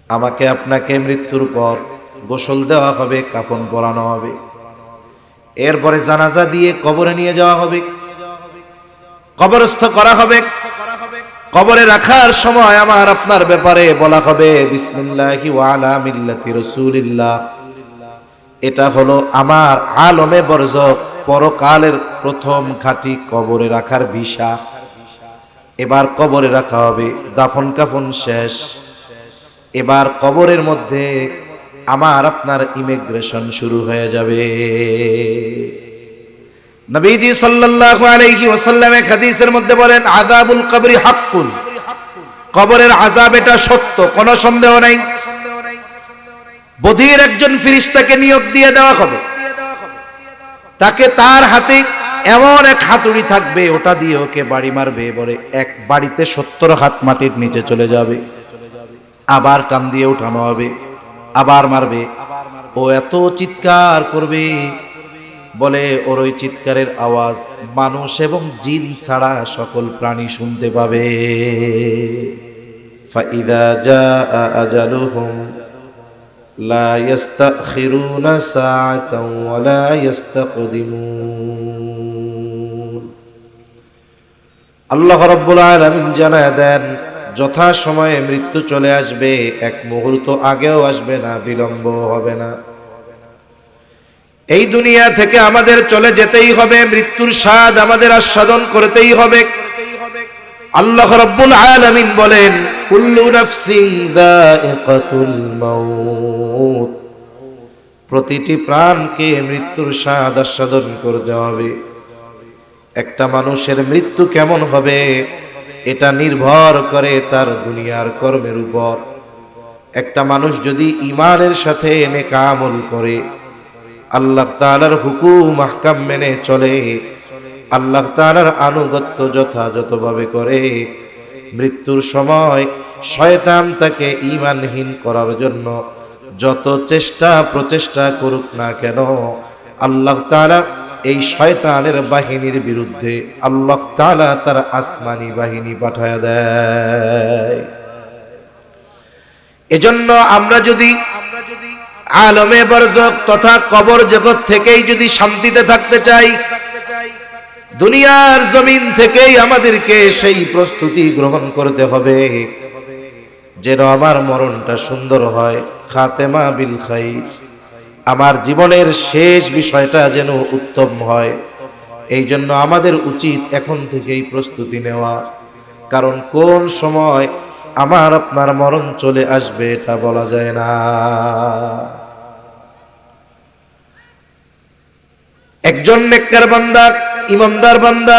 আমাকে আপনাকে মৃত্যুর পর গোসল দেওয়া হবে, কাফন পরানো হবে, এরপরে জানাজা দিয়ে কবরে নিয়ে যাওয়া হবে, কবরস্থ করা হবে। কবরে রাখার সময় আমার আপনার ব্যাপারে বলা হবে বিসমিল্লাহি ওয়া আলা মিল্লাতি রাসূলিল্লাহ। এটা হলো আমার আলমে বরজক পরকালের প্রথম খাঁটি কবরে রাখার ভিসা। এবার কবরে রাখা হবে, দাফন কাফন শেষ। এবার কবরের মধ্যে আমার আপনার ইমিগ্রেশন শুরু হয়ে যাবে। নবীজি সাল্লাল্লাহু আলাইহি ওয়াসাল্লাম এক হাদিসের মধ্যে বলেন, আযাবুল কবরি হাক্কুন, কবরের আযাব এটা সত্য, কোনো সন্দেহ নাই। বধির একজন ফেরেশতাকে নিয়োগ দিয়ে দেওয়া হবে, তাকে তার হাতে এমন এক হাতুড়ি থাকবে, ওটা দিয়ে ওকে বাড়ি মারবে, বলে এক বাড়িতে 70 হাত মাটির নিচে চলে যাবে। আবার টান দিয়ে উঠানো হবে, আবার মারবে। ও এত চিৎকার করবে, বলে ওর ওই চিৎকারের আওয়াজ মানুষ এবং জিন ছাড়া সকল প্রাণী শুনতে পাবে। ফাইদা জাআ আজালুহুম লা ইস্তাখিরুনা সাআতাও ওয়া লা ইস্তাকদিমুন। আল্লাহ রাব্বুল আলামিন জানায় দেন, যথা সময়ে মৃত্যু চলে আসবে, এক মুহূর্ত আগেও আসবে না, বিলম্ব হবে না। এই দুনিয়া থেকে আমাদের চলে যেতেই হবে, মৃত্যুর স্বাদ আমাদের আস্বাদন করতেই হবে। আল্লাহ রাব্বুল আলামিন বলেন, কুল্লু নাফসিন যায়িকাতুল মাউত, প্রতিটি প্রাণকে মৃত্যুর স্বাদ আস্বাদন করতে হবে। একটা মানুষের মৃত্যু কেমন হবে এটা নির্ভর করে তার দুনিয়ার কর্মের উপর। একটা মানুষ যদি ঈমানের সাথে নেক আমল করে, আল্লাহ তাআলার হুকুম আহকাম মেনে চলে, আল্লাহ তাআলার আনুগত্য যথাযথভাবে করে, মৃত্যুর সময় শয়তান তাকে ঈমানহীন করার জন্য যত চেষ্টা প্রচেষ্টা করুক না কেন, আল্লাহ তাআলা এই শয়তানের বাহিনীর বিরুদ্ধে আল্লাহ তাআলা তার আসমানি বাহিনী পাঠায় দেয়। এজন্য আমরা যদি আলমে বরজক তথা কবর জগৎ থেকেই যদি শান্তিতে থাকতে চাই, দুনিয়ার জমিন থেকেই আমাদেরকে সেই প্রস্তুতি গ্রহণ করতে হবে যেন আমার মরণটা সুন্দর হয়, খাতেমা বিল খাইর, আমার জীবনের শেষ বিষয়টা যেন উত্তম হয়। এই জন্য আমাদের উচিত এখন থেকেই প্রস্তুতি নেওয়া, কারণ কোন সময় আমার আপনার মরণ চলে আসবে এটা বলা যায় না। একজন নেককার বান্দা, ইমানদার বান্দা,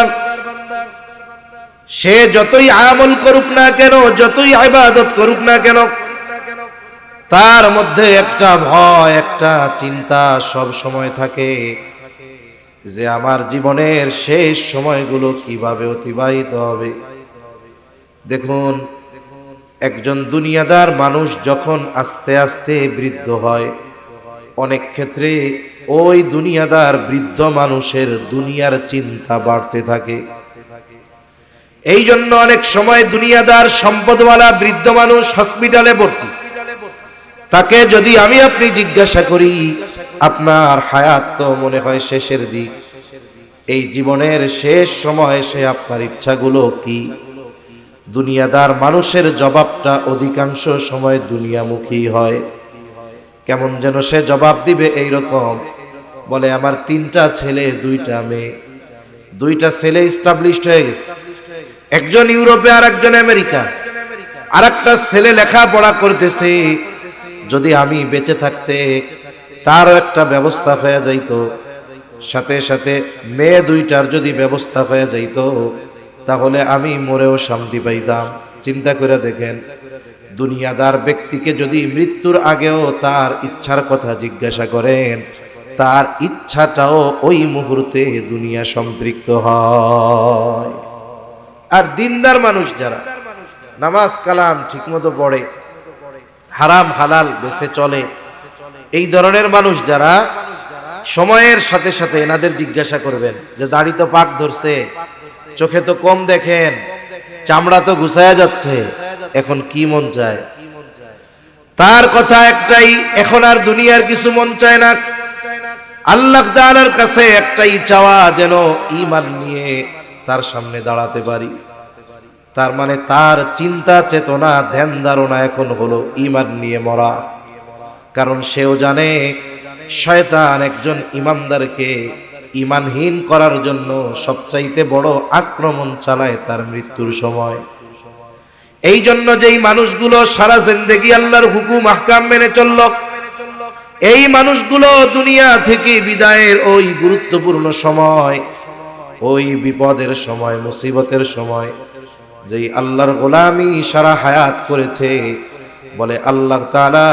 সে যতই আমল করুক না কেন, যতই ইবাদত করুক না কেন, তার মধ্যে একটা ভয়, একটা চিন্তা সব সময় থাকে যে আমার জীবনের শেষ সময়গুলো কিভাবে অতিবাহিত হবে। দেখুন, একজন দুনিয়াদার মানুষ যখন আস্তে আস্তে বৃদ্ধ হয়, অনেক ক্ষেত্রে ওই দুনিয়াদার বৃদ্ধ মানুষের দুনিয়ার চিন্তা বাড়তে থাকে। এই জন্য অনেক সময় দুনিয়াদার সম্পদওয়ালা বৃদ্ধ মানুষ হসপিটালে ভর্তি, তাকে যদি আমি আপনি জিজ্ঞাসা করি, আপনার হায়াত তো মনে হয় শেষের দিক, এই জীবনের শেষ সময় সে আপনার ইচ্ছাগুলো কি, দুনিয়াদার মানুষের জবাবটা অধিকাংশ সময় দুনিয়ামুখী হয়। কেমন যেন সে জবাব দিবে এইরকম, বলে আমার 3টা ছেলে 2টা মেয়ে, 2টা ছেলে এস্টাবলিশড হয়ে গেছে, একজন ইউরোপে আর একজন আমেরিকা, আর একটা ছেলে লেখাপড়া করতেছে, যদি আমি বেঁচে থাকতে তারও একটা ব্যবস্থা হয়ে যাইত, সাথে সাথে মেয়ে 2টার যদি ব্যবস্থা হয়ে যাইত, তাহলে আমি মরেও শান্তি পাইতাম। চিন্তা করে দেখেন, দুনিয়াদার ব্যক্তিকে যদি মৃত্যুর আগেও তার ইচ্ছার কথা জিজ্ঞাসা করেন, তার ইচ্ছাটাও ওই মুহূর্তে দুনিয়া সম্পৃক্ত হয়। আর দিনদার মানুষ যারা নামাজ কালাম ঠিকমতো পড়ে, হারাম হালাল বেঁচে চলে, এই ধরনের মানুষ যারা, সময়ের সাথে সাথে এনাদের জিজ্ঞাসা করবেন যে দাড়ি তো পাক ধরছে, চোখে তো কম দেখেন, চামড়া তো ঘুষায়া যাচ্ছে, এখন কি মন চায়? তার কথা একটাই, এখন আর দুনিয়ার কিছু মন চায় না। আল্লাহ তাআলার কাছে একটাই চাওয়া, যেন ঈমান নিয়ে তার সামনে দাঁড়াতে পারি। তার মানে তার চিন্তা চেতনা ধ্যান ধারণা এখন হলো ঈমান নিয়ে মরা। কারণ সেও জানে শয়তান একজন ঈমানদারকে ঈমানহীন করার জন্য সবচাইতে বড় আক্রমণ চালায় তার মৃত্যুর সময়। এই জন্য যেই মানুষগুলো সারা জিন্দেগি আল্লাহর হুকুম আহকাম মেনে চলল, এই মানুষগুলো দুনিয়া থেকে বিদায়ের ওই গুরুত্বপূর্ণ সময়, ওই বিপদের সময়, মুসিবতের সময়, যেই আল্লাহর গোলামি সারা হায়াত করেছে, বলে আল্লাহ তাআলা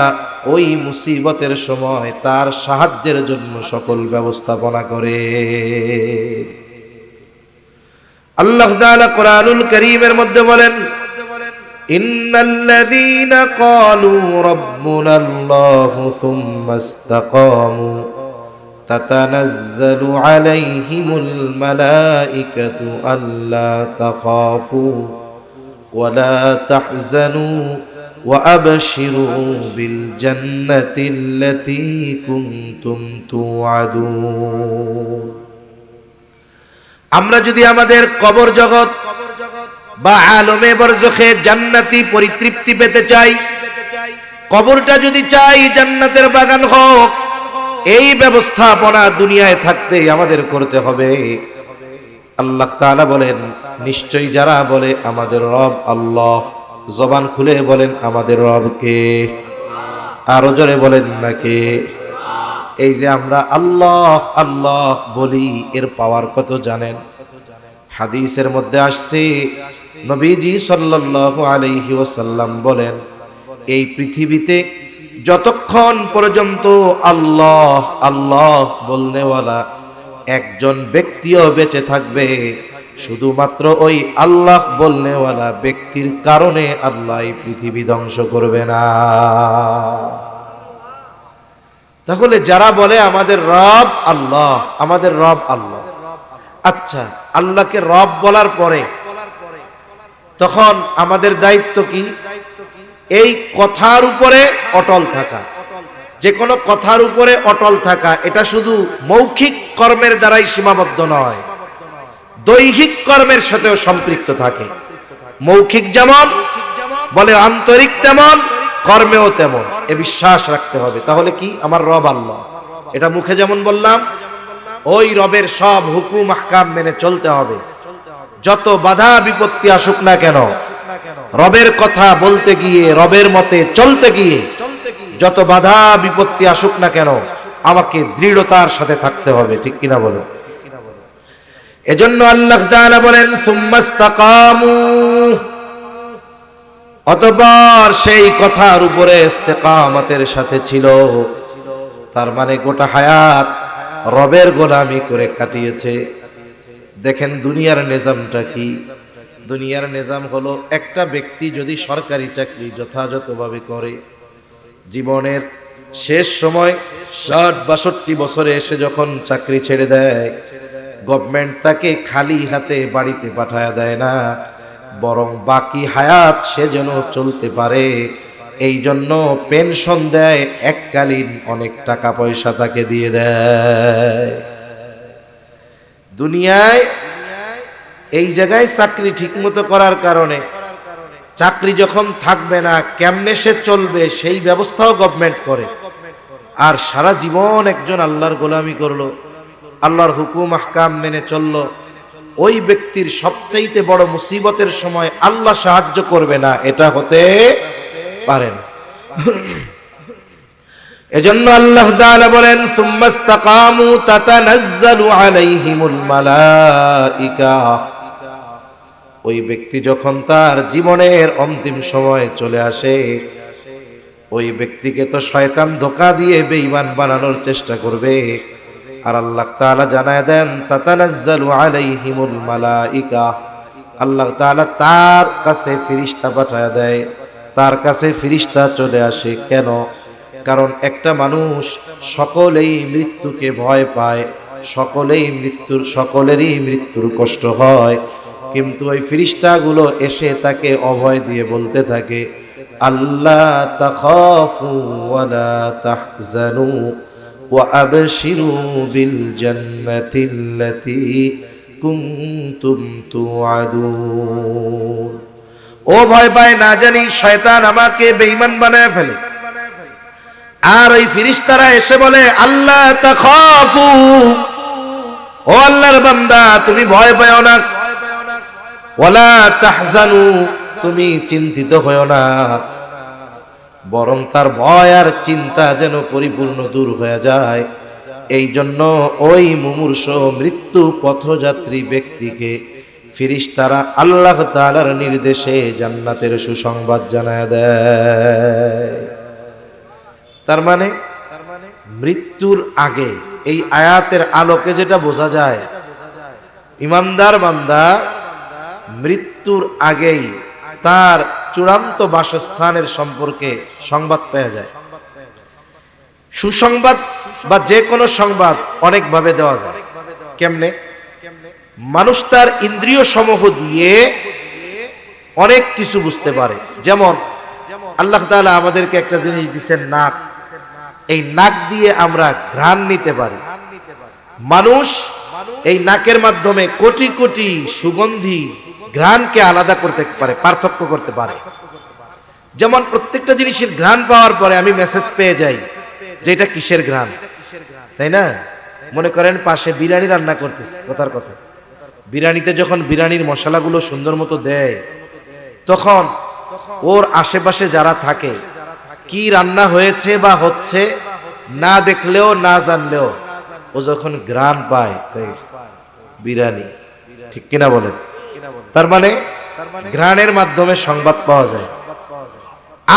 ওই মুসিবতের সময় তার সাহায্যের জন্য সকল ব্যবস্থাপনা করে। আল্লাহ তাআলা কোরআনুল কারীমের মধ্যে বলেন, ইন্নাল্লাযীনা ক্বালু রাব্বুনাল্লাহু সুম্মা ইসতাকামু তাতানাজ্জালু আলাইহিমুল মালাঈকাতু আল্লা তাখাফু ওয়া লা তাহজানু ওয়া আবশিরু বিল জান্নাতিল্লাতী কুনতুম তুআদুন। আমরা যদি আমাদের কবর জগৎ বা আলমে বরজখে জান্নাতি পরিতৃপ্তি পেতে চাই, কবরটা যদি চাই জান্নাতের বাগান হোক, এই ব্যবস্থাপনা দুনিয়ায় থাকতে আমাদের করতে হবে। আল্লাহ তাআলা বলেন, নিশ্চয়ই যারা বলে আমাদের রব আল্লাহ, জবান খুলে বলেন আমাদের রব কে? আরো জোরে বলেন না কে? এই যে আমরা আল্লাহ আল্লাহ বলি, এর পাওয়ার কত জানেন? হাদিসের মধ্যে আসছে, নবীজি সাল্লাল্লাহু আলাইহি ওয়াসাল্লাম বলেন, এই পৃথিবীতে যতক্ষণ পর্যন্ত আল্লাহ আল্লাহ বলনেওয়ালা একজন ব্যক্তিও বেঁচে থাকবে, শুধুমাত্র ওই আল্লাহ বলনেওয়ালা ব্যক্তির কারণে আল্লাহ এই পৃথিবী ধ্বংস করবে না। তাহলে যারা বলে আমাদের রব আল্লাহ, আমাদের রব আল্লাহ, আচ্ছা আল্লাহকে রব বলার পরে তখন আমাদের দায়িত্ব কি? এই কথার উপরে অটল থাকা। যে কোনো কথার উপরে অটল থাকা, এটা শুধু মৌখিক কর্মের দ্বারাই সীমাবদ্ধ নয়, দৈহিক কর্মের সাথেও সম্পৃক্ত থাকে। মৌখিক যেমন বলে, আন্তরিক তেমন, কর্মেও তেমন, এ বিশ্বাস রাখতে হবে। তাহলে কি? আমার রব আল্লাহ, এটা মুখে যেমন বললাম, ওই রবের সব হুকুম আহকাম মেনে চলতে হবে। যত বাধা বিপত্তি আসুক না কেন, রবের কথা বলতে গিয়ে, রবের মতে চলতে গিয়ে যত বাধা বিপত্তি আসুক না কেন, আমাকে দৃঢ়তার সাথে থাকতে হবে। ঠিক কিনা বলো? এজন্য আল্লাহ তাআলা বলেন, সুম্মা ইসতাকামু, অতঃপর সেই কথার উপরে ইস্তেকামতের সাথে ছিল। তার মানে গোটা হায়াত রবের গোলামি করে কাটিয়েছে। দেখেন দুনিয়ার নিজামটা কি? দুনিয়ার নিজাম হলো, একটা ব্যক্তি যদি সরকারি চাকরি যথাযথভাবে করে, জীবনের শেষ সময় ৬০-৬২ বছরে এসে যখন চাকরি ছেড়ে দেয়, গভর্নমেন্ট তাকে খালি হাতে বাড়িতে পাঠায়া দেয় না, বরং বাকি হায়াত সে যেন চলতে পারে এই জন্য পেনশন দেয়, এককালীন অনেক টাকা পয়সা তাকে দিয়ে দেয়। দুনিয়ায় এই জায়গায় চাকরি ঠিকমতো করার কারণে চাকরি যখন থাকবে না, কেমনে সে চলবে সেই ব্যবস্থাও গভর্নমেন্ট করে। আর সারা জীবন একজন আল্লাহর গোলামি করলো, আল্লাহর হুকুম আহকাম মেনে চললো, ওই ব্যক্তির সবচাইতে বড় মুসিবতের সময় আল্লাহ সাহায্য করবে না, এটা হতে পারে না। এজন্য আল্লাহ তাআলা বলেন, সুম্মা ইসতাকামু তাতানাজ্জালু আলাইহিমুল মালাইকা। ওই ব্যক্তি যখন তার জীবনের অন্তিম সময় চলে আসে, ওই ব্যক্তিকে তো শয়তান ধোঁকা দিয়ে বেঈমান বানানোর চেষ্টা করবে। আর আল্লাহ তাআলা জানায় দেন, তাতানাজ্জালু আলাইহিমুল মালাইকা, আল্লাহ তাআলা তার কাছে ফেরেশতা পাঠায় দেয়, তার কাছে ফেরেশতা চলে আসে। কেন? কারণ একটা মানুষ সকলেই মৃত্যুকে ভয় পায়, সকলেরই মৃত্যুর কষ্ট হয়, কিন্তু ওই ফেরেশতাগুলো এসে তাকে অভয় দিয়ে বলতে থাকে, আল্লা তাখাফু ওয়া লা তাহজানু ওয়া আবশিরু বিল জান্নাতিল্লাতী কুনতুম তুআদুন। ও ভয় পায় না জানি শয়তান আমাকে বেঈমান বানায় ফেলে। আর ওই ফেরেশতারা এসে বলে আল্লাহ তাখাফু, ও আল্লাহর বান্দা তুমি ভয় পাও না, ওয়ালা তাহজানু তুমি চিন্তিত হয়ো না, বরং তার ভয় আর চিন্তা যেন পরিপূর্ণ দূর হয়ে যায়। এই জন্য ওই মুমূর্ষ মৃত্যু পথযাত্রী ব্যক্তিকে ফেরেশতারা আল্লাহ তাআলার নির্দেশে জান্নাতের সুসংবাদ জানায় দেয়। তার মানে মৃত্যুর আগে এই আয়াতের আলোকে যেটা বোঝা যায়, ইমানদার বান্দা মৃত্যুর আগেই তার চূড়ান্ত বাসস্থানের সম্পর্কে সংবাদ পেয়ে যায়। সুসংবাদ বা যে কোনো সংবাদ অনেকভাবে দেওয়া যায়। কেমনে? মানুষ তার ইন্দ্রিয় সমূহ দিয়ে অনেক কিছু বুঝতে পারে। যেমন আল্লাহ তাআলা আমাদেরকে একটা জিনিস দিচ্ছেন, নাক। এই নাক দিয়ে আমরা ঘ্রাণ নিতে পারি। মানুষ এই নাকের মাধ্যমে কোটি কোটি সুগন্ধি ঘ্রাণকে আলাদা করতে পারে, পার্থক্য করতে পারে। যেমন প্রত্যেকটা জিনিসের ঘ্রাণ পাওয়ার পরে আমি মেসেজ পেয়ে যাই যে এটা কিসের ঘ্রাণ, তাই না? মনে করেন পাশে বিরিয়ানি রান্না করতেছে, কথার কথা, বিরিয়ানিতে যখন বিরিয়ানির মশলাগুলো সুন্দর মতো দেয়, তখন ওর আশেপাশে যারা থাকে কি রান্না হয়েছে বা হচ্ছে না দেখলেও না জানলেও ও যখন ঘ্রাণ পায় বিরিয়ানি, ঠিক কিনা বলেন? তার মানে ঘ্রাণের মাধ্যমে সংবাদ পাওয়া যায়।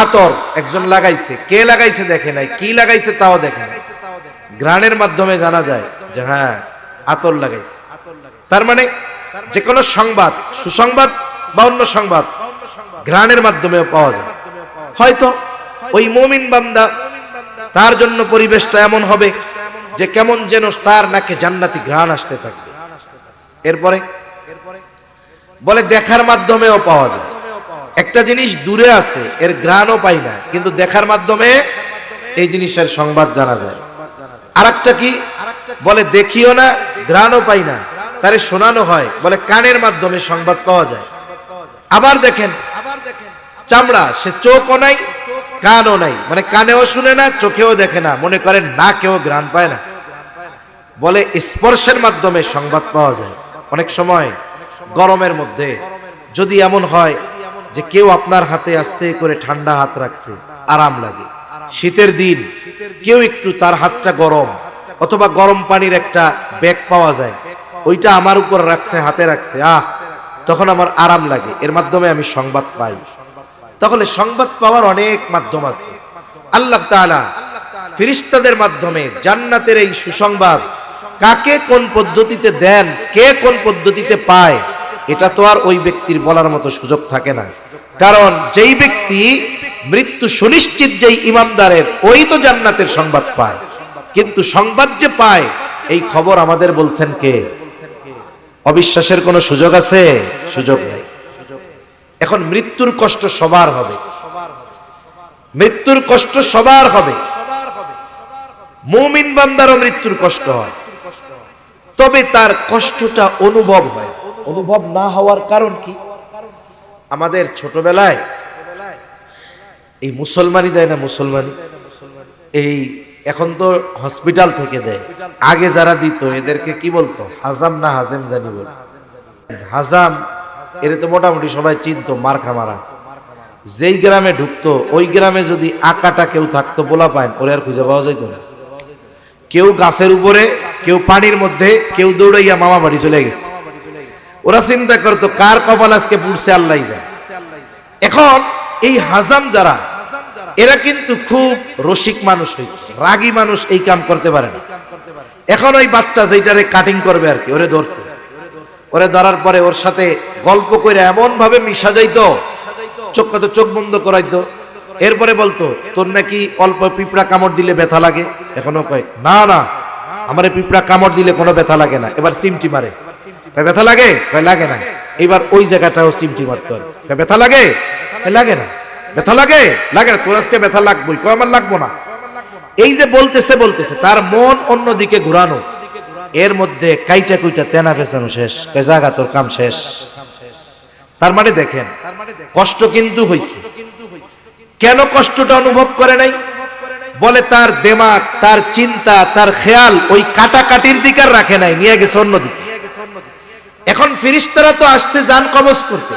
আতর একজন লাগাইছে, কে লাগাইছে দেখে নাই, কি লাগাইছে তাও দেখে নাই, ঘ্রাণের মাধ্যমে জানা যায় যে হ্যাঁ আতর লাগাইছে। তার মানে যে কোনো সংবাদ, সুসংবাদ বা অন্য সংবাদ ঘ্রাণের মাধ্যমেও পাওয়া যায়। হয়তো ওই মুমিন বান্দা তার জন্য পরিবেশটা এমন হবে যে কেমন যেন তার নাকে জান্নাতি ঘ্রাণ আসতে থাকবে। এরপরে বলে দেখার মাধ্যমেও পাওয়া যায়। একটা জিনিস দূরে আছে, এর ঘ্রাণও পাই না, কিন্তু দেখার মাধ্যমে এই জিনিসের সংবাদ জানা যায়। আরেকটা কি বলে দেখিও না, ঘ্রাণও পাই না, তারে শোনানো হয়, বলে কানের মাধ্যমে সংবাদ পাওয়া যায়। আবার দেখেন চামড়া, সে চোখও নাই কানও নাই, মানে কানেও শুনে না চোখেও দেখে না, মনে করেন না কেউ ঘ্রাণ পায় না, বলে স্পর্শের মাধ্যমে সংবাদ পাওয়া যায়। অনেক সময় গরমের মধ্যে যদি এমন হয় যে কেউ আপনার হাতে আস্তে করে ঠান্ডা হাত রাখছে, আরাম লাগে। শীতের দিন কেউ একটু তার হাতটা গরম, অথবা গরম পানির একটা ব্যাগ পাওয়া যায়, ওইটা আমার উপর রাখছে, হাতে রাখছে, তখন আমার আরাম লাগে, এর মাধ্যমে আমি সংবাদ পাই। তাহলে সংবাদ পাওয়ার অনেক মাধ্যম আছে। আল্লাহ তাআলা ফেরেশতাদের মাধ্যমে জান্নাতের এই সুসংবাদ কাকে কোন পদ্ধতিতে দেন, কে কোন পদ্ধতিতে পায়, এটা তো আর ওই ব্যক্তির বলার মতো সুযোগ থাকে না। কারণ যেই ব্যক্তি মৃত্যু সুনিশ্চিত, যেই ইমানদারের, ওই তো জান্নাতের সংবাদ পায়। কিন্তু সংবাদ যে পায় এই খবর আমাদের বলছেন কে? অবিশ্বাসের কোনো সুযোগ আছে? সুযোগ নেই। এখন মৃত্যুর কষ্ট সবার হবে, মৃত্যুর কষ্ট সবার হবে। মুমিন বান্দারও মৃত্যুর কষ্ট হয়, তবে তার কষ্টটা অনুভব হয়। অনুভব না হওয়ার কারণ কি? আমাদের ছোটবেলায় এই মুসলমানি দেয় না, মুসলমানি এই এখন তো হসপিটাল থেকে দেয়, আগে যারা দিত এদেরকে কি বলতো? হাজাম না হাজেম জানি বল। হাজাম এর তো মোটামুটি সবাই চিনতো, মার্কা মারা। যেই গ্রামে ঢুকতো ওই গ্রামে যদি আকাটা কেউ থাকতো, পোলা পায় ওরে আর খুঁজে পাওয়া যাইতো না। কেউ গাছের উপরে, কেউ পানির মধ্যে, কেউ দৌড়াইয়া মামা বাড়ি চলে গেছে। ওরা চিন্তা করতো কার কপাল আজকে পুড়ছে আল্লাহ জানে। এখন এই হাজাম যারা, এরা কিন্তু খুব রসিক মানুষ, রাগী মানুষ, এই কাম করতে পারে না। এখন ওই বাচ্চা যেটারে কাটিং করবে আর কি, ওরে ধরছে, ওরে ধরার পরে ওর সাথে গল্প করে এমন ভাবে মিশা যাইতো, চোখ বন্ধ করাইতো। এরপরে বলতো তোর নাকি অল্প পিঁপড়া কামড় দিলে ব্যথা লাগে। এখনো কয় না না, আমার পিঁপড়া কামড় দিলে কোনো ব্যথা লাগে না। এবার সিমটি মারে, ব্যথা লাগে? লাগে না। এবার ওই জায়গাটাও সিমটি মারতে হবে, ব্যথা লাগে? লাগে না। ব্যথা লাগে? লাগে না, তোর আজকে ব্যথা লাগবেই। কয় আমার লাগবো না। এই যে বলতেছে তার মন অন্যদিকে ঘুরানো, এর মধ্যে কাইটা কুইটা তেনা ফেসানো শেষ, জাগা তোর কাম শেষ। তার মানে দেখেন কষ্ট কিন্তু হইছে। কেন কষ্টটা অনুভব করে নাই? বলে তার দিমাগ, তার চিন্তা, তার খেয়াল ওই কাটাকাটির দিকে রাখে নাই, নিয়ে গেছে অন্যদিকে। এখন ফেরেশতারা তো আসছে জান কবজ করতে।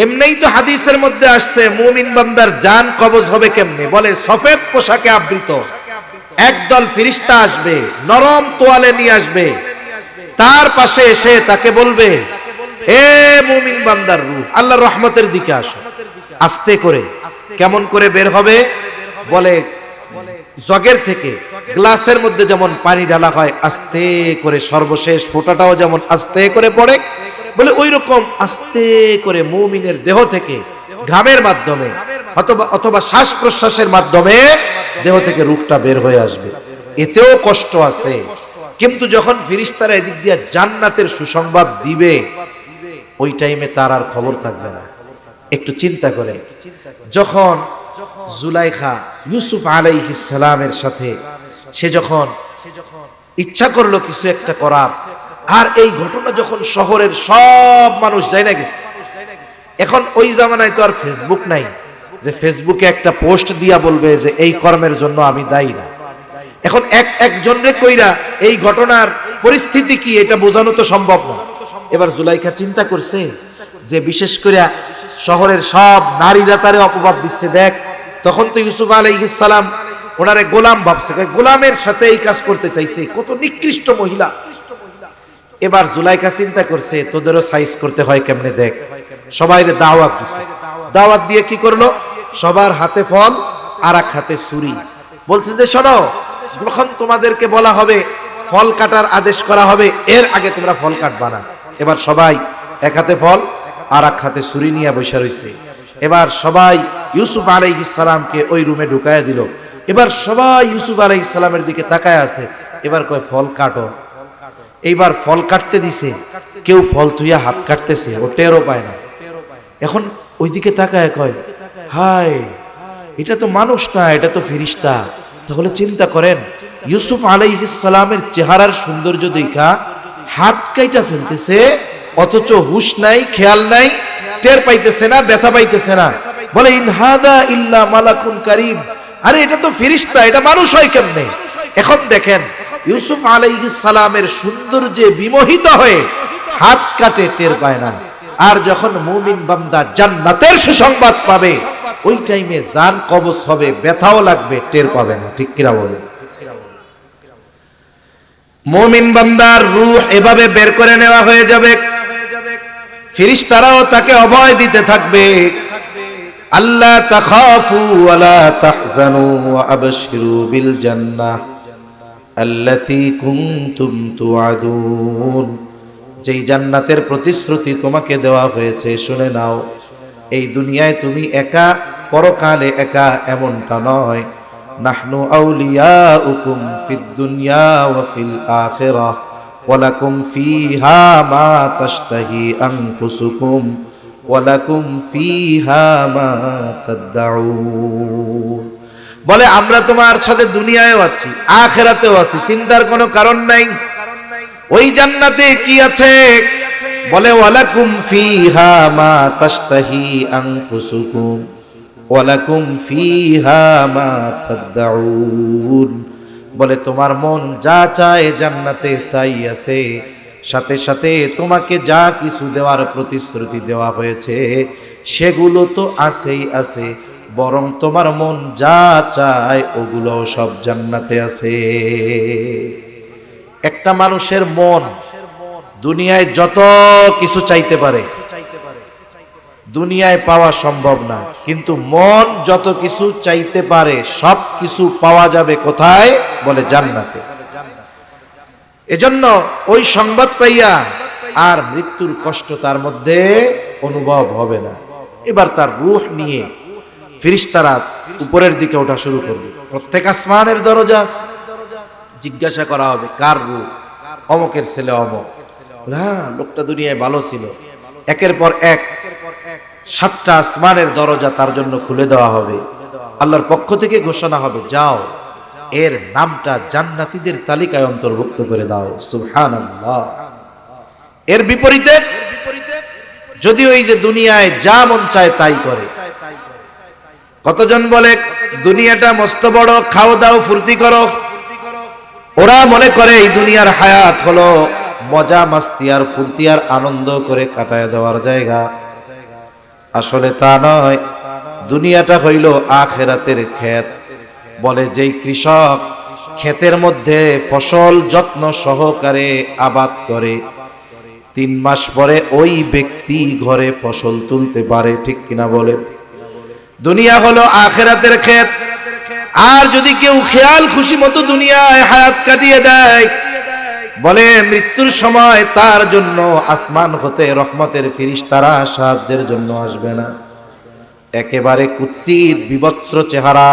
এমনিই তো হাদিসের মধ্যে আসছে মুমিন বান্দার জান কবজ হবে কেমনে? বলে সফেদ পোশাকে আবৃত একদল ফেরেশতা আসবে, নরম তোয়ালে নিয়ে আসবে, তার পাশে এসে তাকে বলবে, এ মুমিন বান্দার রূহ, আল্লাহর রহমতের দিকে আসো। আস্তে করে, কেমন করে বের হবে? বলে জগের থেকে গ্লাসের মধ্যে যেমন পানি ঢালা হয় আস্তে করে, সর্বশেষ ফোঁটাটাও যেমন আস্তে করে পড়ে, বলে ওই রকম আস্তে করে মুমিনের দেহ থেকে ঘামের মাধ্যমে অথবা শ্বাস প্রশ্বাসের মাধ্যমে দেহ থেকে রূহটা বের হয়ে আসবে। এতেও কষ্ট আছে, কিন্তু যখন ফেরেশতারা এদিক দিয়ে জান্নাতের সুসংবাদ দিবে, ওই টাইমে তার আর খবর থাকবে না। একটু চিন্তা করে, যখন জুলাইখা ইউসুফ আলাইহিস সালামের সাথে সে যখন ইচ্ছা করলো কিছু একটা করার, আর এই ঘটনা যখন শহরের সব মানুষ জানা গেছে, এখন ওই জামানায় তো আর ফেসবুক নাই যে ফেসবুকে একটা পোস্ট দিয়া বলবে যে এই কর্মের জন্য আমি দায়ী না। এখন একজনরে কইরা এই ঘটনার পরিস্থিতি কি এটা বোঝানো তো সম্ভব না। এবার জুলাইখা চিন্তা করছে যে বিশেষ করে শহরের সব নারীরা তারে অপবাদ দিচ্ছে। দেখ, তখন তো ইউসুফ আলাইহিস সালাম ওনারে গোলাম ভাবছে, গোলামের সাথে এই কাজ করতে চাইছে, কত নিকৃষ্ট মহিলা। এবার জুলাইখা চিন্তা করছে তোদেরও সাইজ করতে হয় কেমনে, দেখ। সবাইরে দাওয়াত দিছে, দাওয়াত দিয়ে কি করলো, সবার হাতে ফল আর এক হাতে ছুরি। বলছে যে শোনো, যখন তোমাদেরকে বলা হবে ফল কাটার আদেশ করা হবে, এর আগে তোমরা ফল কাটবা না। এবার সবাই এক হাতে ফল আর এক হাতে ছুরি নিয়ে বসে রয়েছে। এবার সবাই ইউসুফ আলাইহিস সালামকে ওই রুমে ঢুকায়া দিল। এবার সবাই ইউসুফ আলাইহিস সালামের দিকে তাকায় আছে। এবার কয় ফল কাটো। এইবার ফল কাটতে দিছে, কেউ ফল তুইয়া হাত কাটতেছে, ও টেরও পায় না। এখন ওইদিকে তাকায় কয়, হায়, এটা তো মানুষ না, এটা তো ফেরেশতা। তাহলে চিন্তা করেন, ইউসুফ আলাইহিস সালামের চেহারার সৌন্দর্য দেখা হাত কাইটা ফেলতেছে, অথচ হুশ নাই, খেয়াল নাই, টের পাইতেছে না, ব্যথা পাইতেছে না। বলে ইন হাদা ইল্লা মালাকুন কারীম, আরে এটা তো ফেরেশতা, এটা মানুষ হয় কেমনে? এখন দেখেন ইউসুফ আলাইহিস সালামের সৌন্দর্যে বিমোহিত হয়ে হাত কাটে, টের পায় না। আর যখন মুমিন বান্দা জান্নাতের সুসংবাদ পাবে, ওই টাইমে জান কবজ হবে, ব্যথাও লাগবে, টের পাবে না। ঠিক কিনা বলে? মুমিন বান্দার রূহ এভাবে বের করে নেওয়া হয়ে যাবে, ফেরেশতারাও তাকে অভয় দিতে থাকবে, আল্লাহ তাখাফু ওয়ালা তাহজানু ওয়া আবশিরু বিল জান্নাহ আল্লাতী কুনতুম তুআদুন। যেই জান্নাতের প্রতিশ্রুতি তোমাকে দেওয়া হয়েছে, শুনে নাও, এই দুনিয়ায় তুমি একা, পরকালে একা এমনটা নয়। নাহনু আউলিয়াউকুম ফিদ দুনিয়া ওয়া ফিল আখিরাহ ওয়া লাকুম ফীহা মা তাশতাহি আনফুসুকুম ওয়া লাকুম ফীহা মা তাদউন। বলে আমরা তোমার সাথে দুনিয়ায়ও আছি, আখিরাতেও আছি, চিন্তার কোনো কারণ নাই। ওই জান্নাতে কি আছে? বলে ওয়ালাকুম ফীহা মা তাশতাহি আনফুসুকুম ওয়ালাকুম ফীহা মা তাদউন। বলে তোমার মন যা চায় জান্নাতে তাই আছে, সাথে সাথে তোমাকে যা কিছু দেওয়ার প্রতিশ্রুতি দেওয়া হয়েছে সেগুলো তো আছেই আছে, বরং তোমার মন যা চায় ওগুলো সব জান্নাতে আছে। একটা মানুষের মন দুনিয়ায় যত কিছু চাইতে পারে, দুনিয়ায় পাওয়া সম্ভব না, কিন্তু মন যত কিছু চাইতে পারে সব কিছু পাওয়া যাবে কোথায়? বলে জান্নাতে। এজন্য ওই সংবাদ পাইয়া আর মৃত্যুর কষ্ট তার মধ্যে অনুভব হবে না। এবার তার রূহ নিয়ে ফেরেশতারা উপরের দিকে ওঠা শুরু করবে। প্রত্যেক আসমানের দরজা আছে, জিজ্ঞাসা করা হবে কার রূহ? অমকের ছেলে অমক। না, লোকটা দুনিয়ায় ভালো ছিল। একের পর এক 7টা আসমানের দরজা তার জন্য খুলে দেওয়া হবে। আল্লাহর পক্ষ থেকে ঘোষণা হবে, যাও এর নামটা জান্নাতীদের তালিকায় অন্তর্ভুক্ত করে দাও। সুবহানাল্লাহ। এর বিপরীতে যদি ওই যে দুনিয়ায় যা মন চায় তাই করে, কতজন বলে দুনিয়াটা মস্ত বড়, খাও দাও ফুর্তি করো। ওরা মনে করে এই দুনিয়ার হায়াত হলো মজা মাস্তি আর ফুর্তি আর আনন্দ করে কাটায় দেওয়ার জায়গা। আসলে তা নয়, দুনিয়াটা হইল আখিরাতের ক্ষেত। বলে যেই কৃষক ক্ষেতের মধ্যে ফসল যত্ন সহকারে আবাদ করে, 3 মাস পরে ওই ব্যক্তি ঘরে ফসল তুলতে পারে। ঠিক কিনা বলে? দুনিয়া হলো আখিরাতের ক্ষেত। আর যদি কেউ খেয়াল খুশি মতো দুনিয়ায় হায়াত কাটিয়ে দেয়, বলে মৃত্যুর সময় তার জন্য আসমান হতে রহমতের ফেরেশতারা সাহায্যের জন্য আসবে না। একেবারে কুৎসিত বিভৎস চেহারা,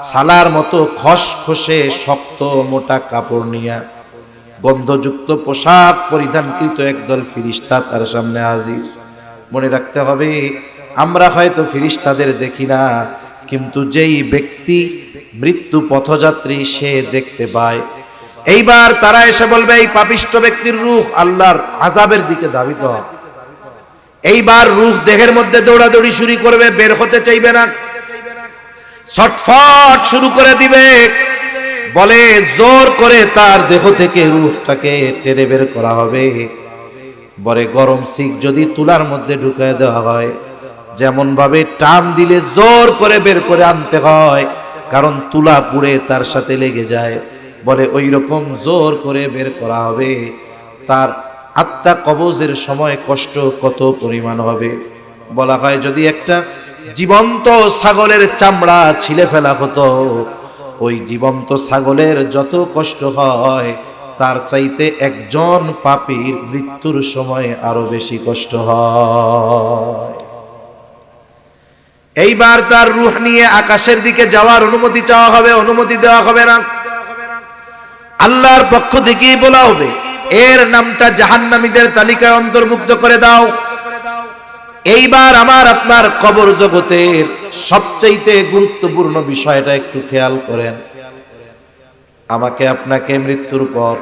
সালার মতো খসখসে শক্ত মোটা কাপড় নিয়ে গন্ধযুক্ত পোশাক পরিধানকৃত একদল ফেরেশতা তার সামনে হাজির। মনে রাখতে হবে, আমরা হয়তো ফেরেশতাদের দেখি না, কিন্তু যেই ব্যক্তি মৃত্যু পথযাত্রী সে দেখতে পায়। এইবার তারা এসে বলবে, এই পাপিষ্ঠ ব্যক্তির রূহ আল্লাহর আযাবের দিকে ধাবিত হয়। এইবার রূহ দেহের মধ্যে দৌড়াদৌড়ি শুরু করবে, বের হতে চাইবে না, ছটফট শুরু করে দিবে। বলে জোর করে তার দেহ থেকে রূহটাকে টেনে বের করা হবে। বলে গরম শিক যদি তুলার মধ্যে ঢুকিয়ে দেওয়া হয়, যেমন ভাবে টান দিলে জোর করে বের করে আনতে হয়, কারণ তুলা পুড়ে তার সাথে লেগে যায়, বলে ওই রকম জোর করে বের করা হবে। তার আত্মা কবজের সময় কষ্ট কত পরিমাণ হবে। বলা হয় যদি একটা জীবন্ত ছাগলের চামড়া ছিলে ফেলা হতো, ওই জীবন্ত ছাগলের যত কষ্ট হয় তার চাইতে একজন পাপীর মৃত্যুর সময় আরো বেশি কষ্ট হয়। এইবার তার রূহ নিয়ে আকাশের দিকে যাওয়ার অনুমতি চাওয়া হবে, অনুমতি দেওয়া হবে না। আল্লাহর পক্ষ থেকেই বলা হবে, এর নামটা জাহান্নামীদের তালিকায় অন্তর্ভুক্ত করে দাও। এইবার আমার আপনার কবর জগতের সবচেয়ে গুরুত্বপূর্ণ বিষয়টা একটু খেয়াল করেন। আমাকে আপনাকে মৃত্যুর পর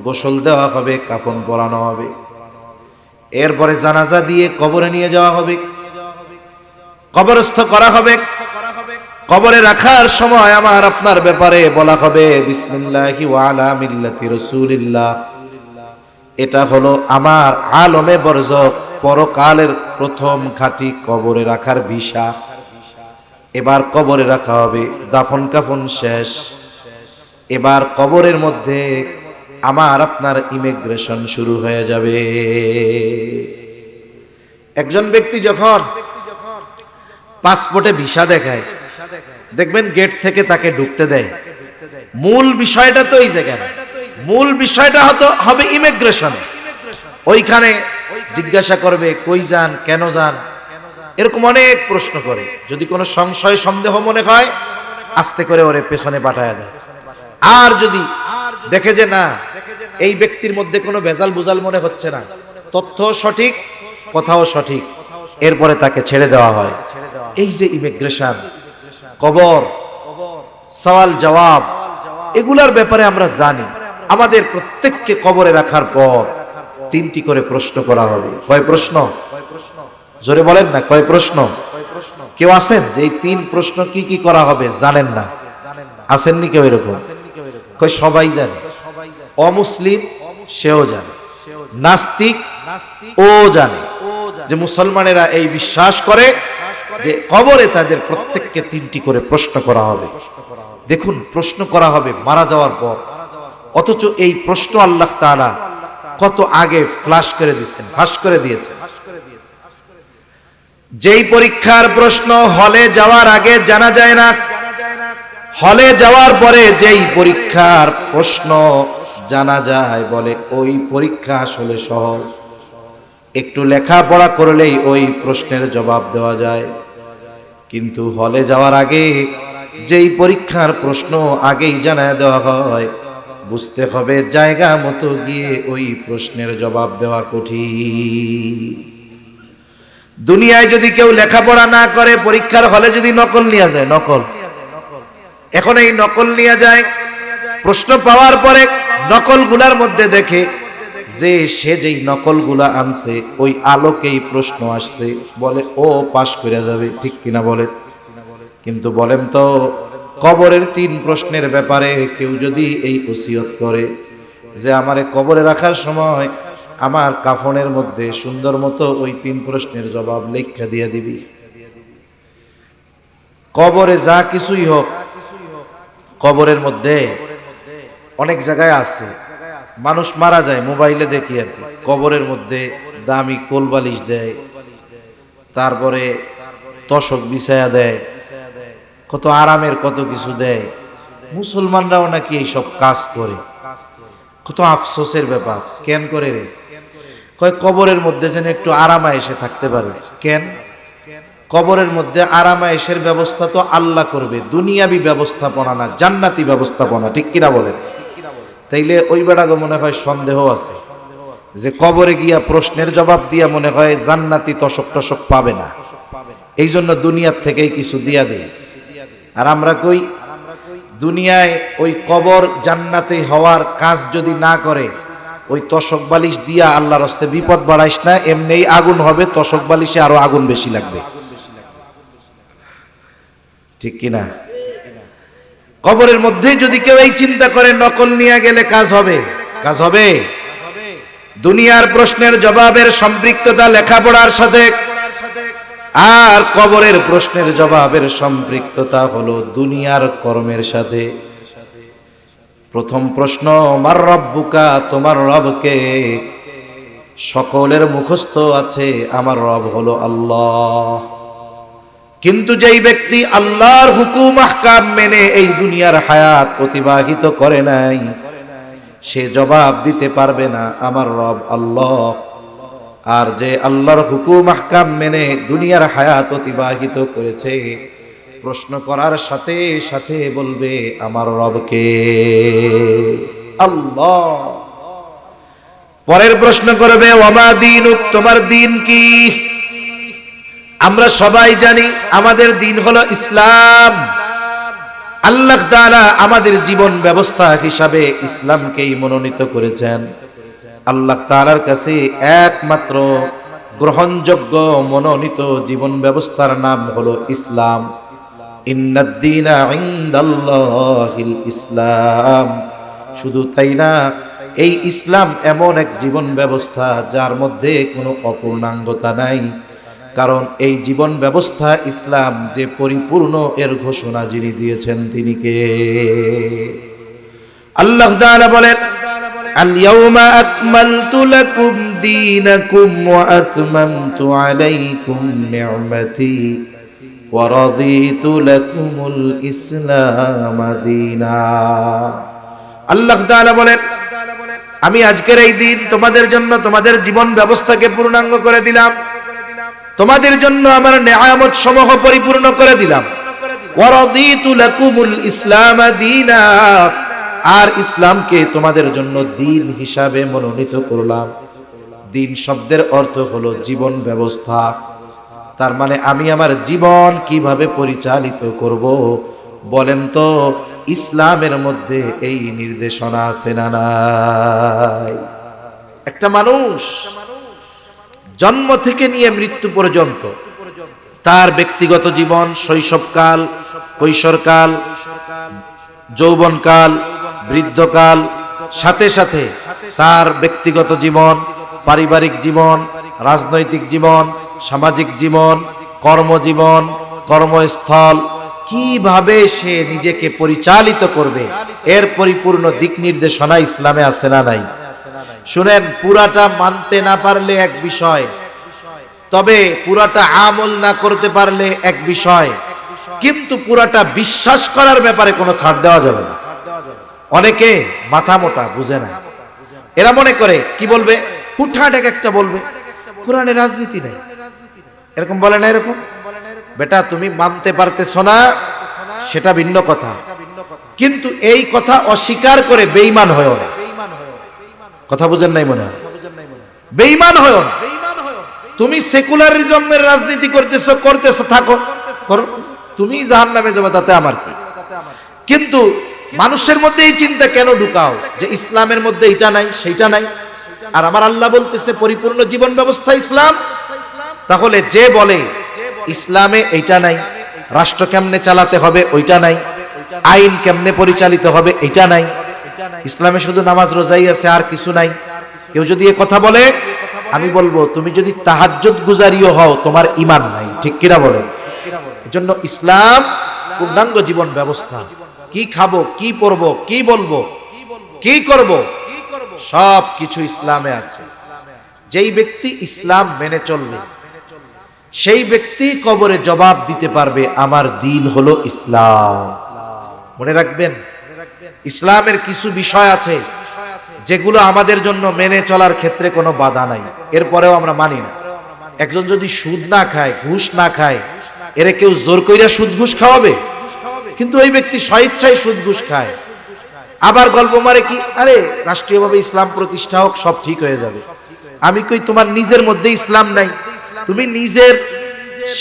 গোসল দেওয়া হবে, কাফন পরানো হবে, এরপরে জানাজা দিয়ে কবরে নিয়ে যাওয়া হবে, কবরস্থ করা হবে। কবরে রাখার সময় আমার আপনার ব্যাপারে বলা হবে বিসমিল্লাহি ওয়া আলা মিল্লাতি রাসূলিল্লাহ। এটা হলো আমার আলমে বরজক পরকালের প্রথম খাঁটি কবরে রাখার ভিসা। এবার কবরে রাখা হবে, দাফন কাফন শেষ। এবার কবরের মধ্যে আমার আপনার ইমিগ্রেশন শুরু হয়ে যাবে। একজন ব্যক্তি যখন পাসপোর্টে ভিসা দেখায়, দেখবেন গেট থেকে তাকে ঢুকতে দেয়। মূল বিষয়টা তো এই জায়গায়, মূল বিষয়টা হবে ইমিগ্রেশন। ওইখানে জিজ্ঞাসা করবে কই যান, কেন যান, এরকম অনেক প্রশ্ন করে। যদি কোনো সংশয় সন্দেহ মনে হয়, আস্তে করে ওরে পেছনে পাঠায় দেয়। আর যদি দেখে যে না, এই ব্যক্তির মধ্যে কোনো ভেজাল বুজাল মনে হচ্ছে না, তথ্য সঠিক, কথাও সঠিক, এরপরে তাকে ছেড়ে দেওয়া হয়। এই যে ইমিগ্রেশন, কবর, সওয়াল জবাব, এগুলার ব্যাপারে আমরা জানি। আমাদের প্রত্যেককে কবরে রাখার পর 3টি করে প্রশ্ন করা হবে। কয় প্রশ্ন? জোরে বলেন না, কয় প্রশ্ন? কেউ আছেন যে এই 3 প্রশ্ন কি কি করা হবে জানেন না? আসেননি কেউ এরকম? কয় সবাই জানে। অমুসলিম সেও জানে, নাস্তিক ও জানে, যে মুসলমানেরা এই বিশ্বাস করে যে কবরে তাদের প্রত্যেককে 3টি করে প্রশ্ন করা হবে। দেখুন, প্রশ্ন করা হবে মারা যাওয়ার পর, অথচ এই প্রশ্ন আল্লাহ তাআলা কত আগে ফ্লাশ করে দিয়েছেন, ফাঁস করে দিয়েছেন। যেই পরীক্ষার প্রশ্ন হলে যাওয়ার আগে জানা যায় না, হলে যাওয়ার পরে যেই পরীক্ষার প্রশ্ন জানা যায়, বলে ওই পরীক্ষা আসলে সহজ, একটু লেখাপড়া করলেই ওই প্রশ্নের জবাব দেওয়া যায়। কিন্তু হলে যাওয়ার আগে যেই পরীক্ষার প্রশ্ন আগেই জানায় দেওয়া হয়, বুঝতে হবে জায়গা মতো গিয়ে ওই প্রশ্নের জবাব দেওয়া কঠিন। দুনিয়ায় যদি কেউ লেখাপড়া না করে, পরীক্ষার হলে যদি নকল নিয়ে যায়, নকল, এখন এই নকল নিয়ে যায়, প্রশ্ন পাওয়ার পরে নকলগুলার মধ্যে দেখে যে সে যেই নকলগুলা আনছে ওই আলোকেই প্রশ্ন আসছে, বলে ও পাশ করে যাবে, ঠিক কিনা বলেন? কিন্তু বলেন তো, কবরের 3 প্রশ্নের ব্যাপারে কেউ যদি এই ওসিয়ত করে যে আমারে কবরে রাখার সময় আমার কাফনের মধ্যে সুন্দর মতো ওই 3 প্রশ্নের জবাব লেখা দিয়ে দিবি, কবরে যা কিছুই হোক, কবরের মধ্যে অনেক জায়গায় আছে মানুষ মারা যায়, মোবাইলে দেখি আর কি, কবরের মধ্যে দামি কোলবালিশ দেয়, তারপরে তশক বিছায়া দেয়, কত আরামের কত কিছু দেয়। মুসলমানরাও নাকি এইসব কাজ করে, কত আফসোসের ব্যাপার। কেন করে রে? কয় কবরের মধ্যে যেন একটু আরামায়েশে থাকতে পারে। কেন? কবরের মধ্যে আরামায়েশের ব্যবস্থা তো আল্লাহ করবে, দুনিয়াবি ব্যবস্থাপনা না, জান্নাতি ব্যবস্থাপনা, ঠিক কিনা বলেন? তাইলে ওই বেড়াগো মনে হয় সন্দেহ আছে যে কবরে গিয়া প্রশ্নের জবাব দিয়া মনে হয় জান্নাতি তশক টশক পাবে না, এই জন্য দুনিয়ার থেকেই কিছু দিয়া দেই। আর আমরা কই দুনিয়ায় ওই কবর জান্নাতে হওয়ার কাজ যদি না করে, ওই তশক বালিশ দিয়া আল্লাহর হস্তে বিপদ বাড়াইস না, এমনিই আগুন হবে, তশক বালিশে আরো আগুন বেশি লাগবে, ঠিক কিনা? কবরের মধ্যে যদি কেউ এই চিন্তা করে নকল নিয়ে গেলে কাজ হবে, কাজ হবে। দুনিয়ার প্রশ্নের জবাবের সম্পৃক্ততা লেখাপড়ার সাথে, আর কবরের প্রশ্নের জবাবের সম্পৃক্ততা হলো দুনিয়ার কর্মের সাথে। প্রথম প্রশ্ন, মার রব্বুকা, তোমার রবকে? সকলের মুখস্থ আছে আমার রব হলো আল্লাহ, কিন্তু যেই ব্যক্তি আল্লাহর হুকুম আহকাম মেনে এই দুনিয়ার হায়াত অতিবাহিত করে নাই, সে জবাব দিতে পারবে না আমার রব আল্লাহ। আর যে আল্লাহর হুকুম আহকাম মেনে দুনিয়ার হায়াত অতিবাহিত করেছে, প্রশ্ন করার সাথে সাথে বলবে আমার রবকে? আল্লাহ। পরের প্রশ্ন করবে ওয়ামা দীনুক, তোমার দিন কি? আমরা সবাই জানি আমাদের দিন হলো ইসলাম। আল্লাহ তাআলা আমাদের জীবন ব্যবস্থা হিসাবে ইসলামকেই মনোনীত করেছেন। আল্লাহ তাআলার কাছে একমাত্র গ্রহণযোগ্য মনোনীত জীবন ব্যবস্থার নাম হলো ইসলাম। ইন্নাদ-দীনা ইনদাল্লাহিল ইসলাম। শুধু তাই না, এই ইসলাম এমন এক জীবন ব্যবস্থা যার মধ্যে কোনো অপূর্ণাঙ্গতা নাই, কারণ এই জীবন ব্যবস্থা ইসলাম যে পরিপূর্ণ এর ঘোষণা যিনি দিয়েছেন তিনি কে? আল্লাহ তাআলা বলেন, আল ইয়াউমা আকমালতু লাকুম দীনাকুম ওয়া আতমামতু আলাইকুম নি'মাতি ওয়া রাদিতু লাকুমুল ইসলাম দীনা। আল্লাহ তাআলা বলেন, আমি আজকের এই দিন তোমাদের জন্য তোমাদের জীবন ব্যবস্থাকে পূর্ণাঙ্গ করে দিলাম, তোমাদের জন্য আমার নেয়ামত সমূহ পরিপূর্ণ করে দিলাম। ওয়া রাদিতু লাকুমুল ইসলাম দীনা, আর ইসলামকে তোমাদের জন্য দিন হিসাবে মনোনীত করলাম। দিন শব্দের অর্থ হলো জীবন ব্যবস্থা। তার মানে আমি আমার জীবন কিভাবে পরিচালিত করব, বলেন তো ইসলামের মধ্যে এই নির্দেশনা আছে না নাই? একটা মানুষ জন্ম থেকে নিয়ে মৃত্যু পর্যন্ত তার ব্যক্তিগত জীবন, শৈশবকাল, কৈশোরকাল, যৌবনকাল, বৃদ্ধকাল, সাথে সাথে তার ব্যক্তিগত জীবন, পারিবারিক জীবন, রাজনৈতিক জীবন, সামাজিক জীবন, কর্মজীবন, কর্মস্থল, কিভাবে সে নিজেকে পরিচালিত করবে এর পরিপূর্ণ দিক নির্দেশনা ইসলামে আছে না নাই? শুনেন, পুরাটা মানতে না পারলে এক বিষয়, তবে পুরাটা আমল না করতে পারলে এক বিষয়, কিন্তু পুরাটা বিশ্বাস করার ব্যাপারে কোনো ছাড় দেওয়া যাবে না। অনেকে মাথা মোটা, বুঝে না, এরা মনে করে কি বলবে, হুটহাট এক একটা বলবে কোরআনে রাজনীতি নেই, এরকম বলে না। এরকম বেটা, তুমি মানতে পারতেছো না সেটা ভিন্ন কথা, কিন্তু এই কথা অস্বীকার করে বেঈমান হয়ো না। কথা বুঝেন নাই মনে হয়? বেঈমান হয়ো না। তুমি সেকুলারিজমের রাজনীতি করতেছো থাকো, করো, তুমি জাহান্নামে যাবে, তাতে আমার কি? কিন্তু মানুষের মধ্যে এই চিন্তা কেন ঢুকাও যে ইসলামের মধ্যে এটা নাই সেইটা নাই, আর আমার আল্লাহ বলতেছে পরিপূর্ণ জীবন ব্যবস্থা ইসলাম। তাহলে যে বলে ইসলামে এইটা নাই, রাষ্ট্র কেমনে চালাতে হবে ওইটা নাই, আইন কেমনে পরিচালিত হবে এইটা নাই, ইসলামে শুধু নামাজ রোজাই আছে আর কিছু নাই, কেউ যদি এ কথা বলে, আমি বলবো তুমি যদি তাহাজ্জুদ গুজারিও হও তোমার ঈমান নাই। ঠিক কিনা বলেন? এজন্য ইসলাম পূর্ণাঙ্গ জীবন ব্যবস্থা। কি খাবো, কি পরবো, কি বলবো, কি করব, সব কিছু ইসলামে আছে। যেই ব্যক্তি ইসলাম মেনে চলবে সেই ব্যক্তি কবরে জবাব দিতে পারবে আমার দিন হলো ইসলাম। মনে রাখবেন, ইসলামের কিছু বিষয় আছে যেগুলো আমাদের জন্য মেনে চলার ক্ষেত্রে কোনো বাধা নাই, এরপরেও আমরা মানি না। একজন যদি সুদ না খায়, ঘুষ না খায়, এরে কেউ জোর কইরা সুদ ঘুষ খাওয়াবে? কিন্তু ওই ব্যক্তি স্বেচ্ছায় সুদ ঘুষ খায়, আবার গল্প মারে কি, আরে রাষ্ট্রীয়ভাবে ইসলাম প্রতিষ্ঠা হোক, সব ঠিক হয়ে যাবে। আমি কই তোমার নিজের মধ্যে ইসলাম নাই, তুমি নিজের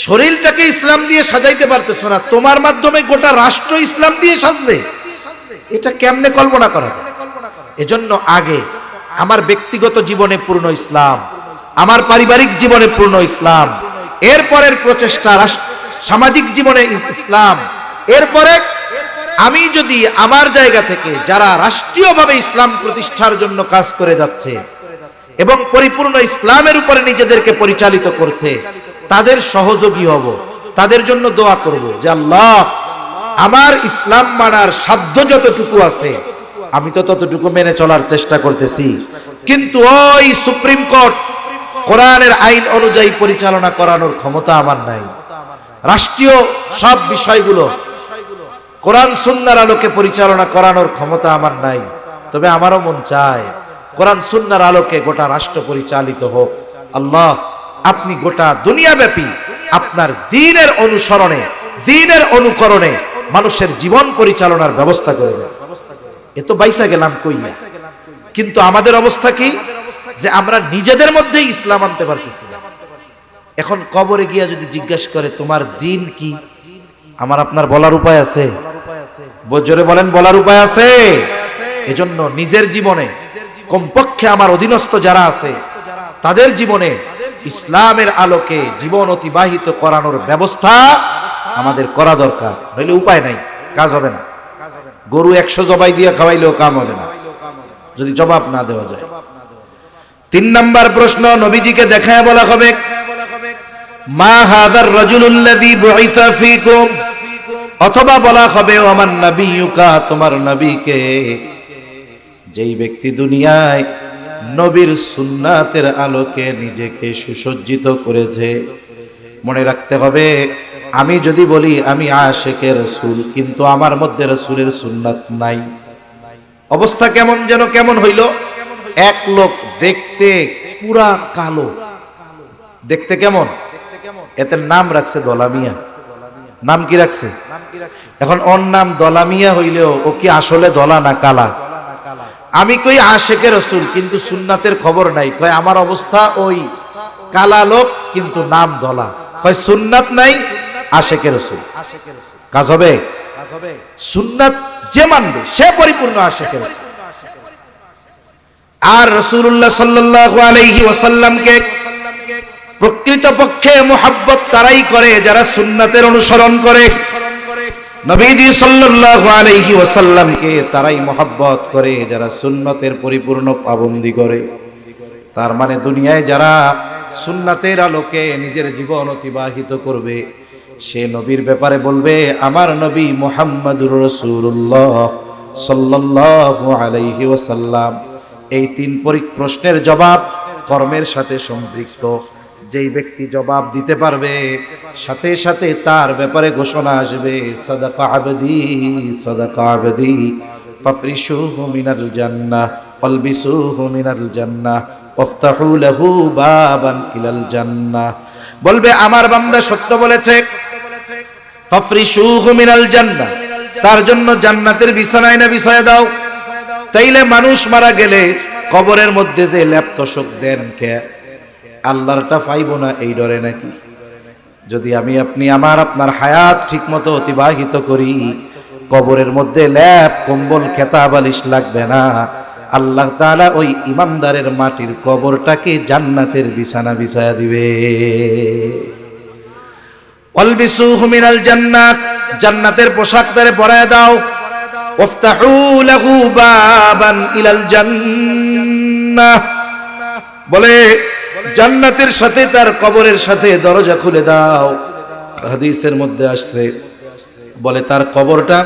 শরীরটাকে ইসলাম দিয়ে সাজাইতে পারতেছো না, তোমার মাধ্যমে গোটা রাষ্ট্র ইসলাম দিয়ে সাজবে? এটা কেমনে কল্পনা করা যায়? এজন্য আগে আমার ব্যক্তিগত জীবনে পূর্ণ ইসলাম, আমার পারিবারিক জীবনে পূর্ণ ইসলাম, এরপরের প্রচেষ্টা সামাজিক জীবনে ইসলাম, এরপরে আমি যদি আমার জায়গা থেকে যারা রাষ্ট্রীয়ভাবে ইসলাম প্রতিষ্ঠার জন্য কাজ করে যাচ্ছে এবং পরিপূর্ণ ইসলামের উপরে নিজেদেরকে পরিচালিত করছে তাদের সহযোগী হব, তাদের জন্য দোয়া করব যে আল্লাহ আমার ইসলাম মানার সাধ্য যতটুকু আছে আমি তো ততটুকু মেনে চলার চেষ্টা করতেছি, কিন্তু ওই সুপ্রিম কোর্ট কোরআনের আইন অনুযায়ী পরিচালনা করানোর ক্ষমতা আমার নাই। রাষ্ট্রীয় সব বিষয়গুলো কোরআন সুন্নাহর আলোকে পরিচালনা করানোর ক্ষমতা আমার নাই, তবে আমারও মন চায় কোরআন সুন্নাহর আলোকে গোটা রাষ্ট্র পরিচালিত হোক। আল্লাহ আপনি গোটা দুনিয়াব্যাপী আপনার দ্বীনের অনুসরণে, দ্বীনের অনুকরণে মানুষের জীবন পরিচালনার ব্যবস্থা করে দেন। এ তো বাইসা গেলাম কইয়া, কিন্তু আমাদের অবস্থা কি যে আমরা নিজেদের মধ্যেই ইসলাম আনতে পারতেছি না। এখন কবরে গিয়া যদি জিজ্ঞাসা করে তোমার দ্বীন কি, আমার আপনার বলার উপায় আছে? জোরে বলেন, বলার উপায় আছে? এজন্য নিজের জীবনে কমপক্ষে আমার অধীনস্থ যারা আছে তাদের জীবনে ইসলামের আলোকে জীবন অতিবাহিত করানোর ব্যবস্থা আমাদের করা দরকার, নইলে উপায় নাই, কাজ হবে না। গরু 100 জবাই দিয়ে খাওয়াইলেও কাম হবে না যদি জবাব না দেওয়া যায়। 3 নাম্বার প্রশ্ন, নবীজিকে দেখায় বলা হবে মা হাযার রাজুলুল্লাযী বুইসা ফীকুম, অথবা বলা হবে ও আমার নবিয়ুকা, তোমার নবীকে, যেই ব্যক্তি দুনিয়ায় নবীর সুন্নাতের আলোকে নিজেকে সুসজ্জিত করেছে। মনে রাখতে হবে, আমি যদি বলি আমি আশিকে রাসূল কিন্তু আমার মধ্যে রাসূলের সুন্নাত নাই, অবস্থা কেমন যেন কেমন হইল। এক লোক দেখতে পুরা কালো, দেখতে কেমন, এতে নাম রাখছে দলামিয়া। নাম কি রাখছে? এখন ওর নাম দলামিয়া হইলেও ও কি আসলে দলা না কালা? আমি কই আশিকে রাসূল কিন্তু সুন্নাতের খবর নাই, কয় আমার অবস্থা ওই কালা লোক কিন্তু নাম দলা, কয় সুন্নাত নাই আশিকে রাসূল। কাজ হবে? সুন্নাত যে মানবে সে পরিপূর্ণ আশিকে রাসূল। আর রাসূলুল্লাহ সাল্লাল্লাহু আলাইহি ওয়াসাল্লামকে প্রকৃতপক্ষে মুহাব্বত তারাই করে যারা সুন্নাতের অনুসরণ করে। নবীজি সাল্লাল্লাহু আলাইহি ওয়াসাল্লামকে তারাই মুহাব্বত করে যারা সুন্নতের পরিপূর্ণ পাবন্দী করে। তার মানে দুনিয়ায় যারা সুন্নাতের আলোকে নিজের জীবন অতিবাহিত করবে সে নবীর ব্যাপারে বলবে আমার নবী মুহাম্মাদুর রাসূলুল্লাহ সাল্লাল্লাহু আলাইহি ওয়াসাল্লাম। এই 3 প্রশ্নের জবাব কর্মের সাথে সম্পৃক্ত। যেই ব্যক্তি জবাব দিতে পারবে সাথে সাথে তার ব্যাপারে ঘোষণা আসবে সাদাকা আবদি, সাদাকা আবদি, ফাফরিশুহু মিনাল জান্নাহ ওয়ালবিসুহু মিনাল জান্নাহ ওয়াফতাহু লাহু বাবান ইলাল জান্নাহ। বলবে আমার বান্দা সত্য বলেছে, ফাফরিশুহু মিনাল জান্নাহ, তার জন্য জান্নাতের বিছানায় না বিছায়া দাও। তাইলে মানুষ মারা গেলে কবরের মধ্যে যে লেপ তোশক দেন কে? আল্লাহরটা পাইব না এই ডরে নাকি? যদি আমি আপনি আপনার হায়াত ঠিক মতো অতিবাহিত করি, কবরের মধ্যে ল্যাপ কম্বল খেতা বালিশ লাগবে না। আল্লাহ তাআলা ওই ইমানদারের মাটির কবরটাকে জান্নাতের বিছানা বিছায়া দিবে। ওয়ালবিসুহু মিনাল জান্নাহ, জান্নাতের পোশাক তারে পরায় দাও। ওয়াফতাহু লাহু বাবান ইলাল জান্নাহ, বলে জান্নাতের সাথে তার কবরের সাথে দরজা খুলে দাও। হাদিসের মধ্যে আসছে, বলে তার কবরটা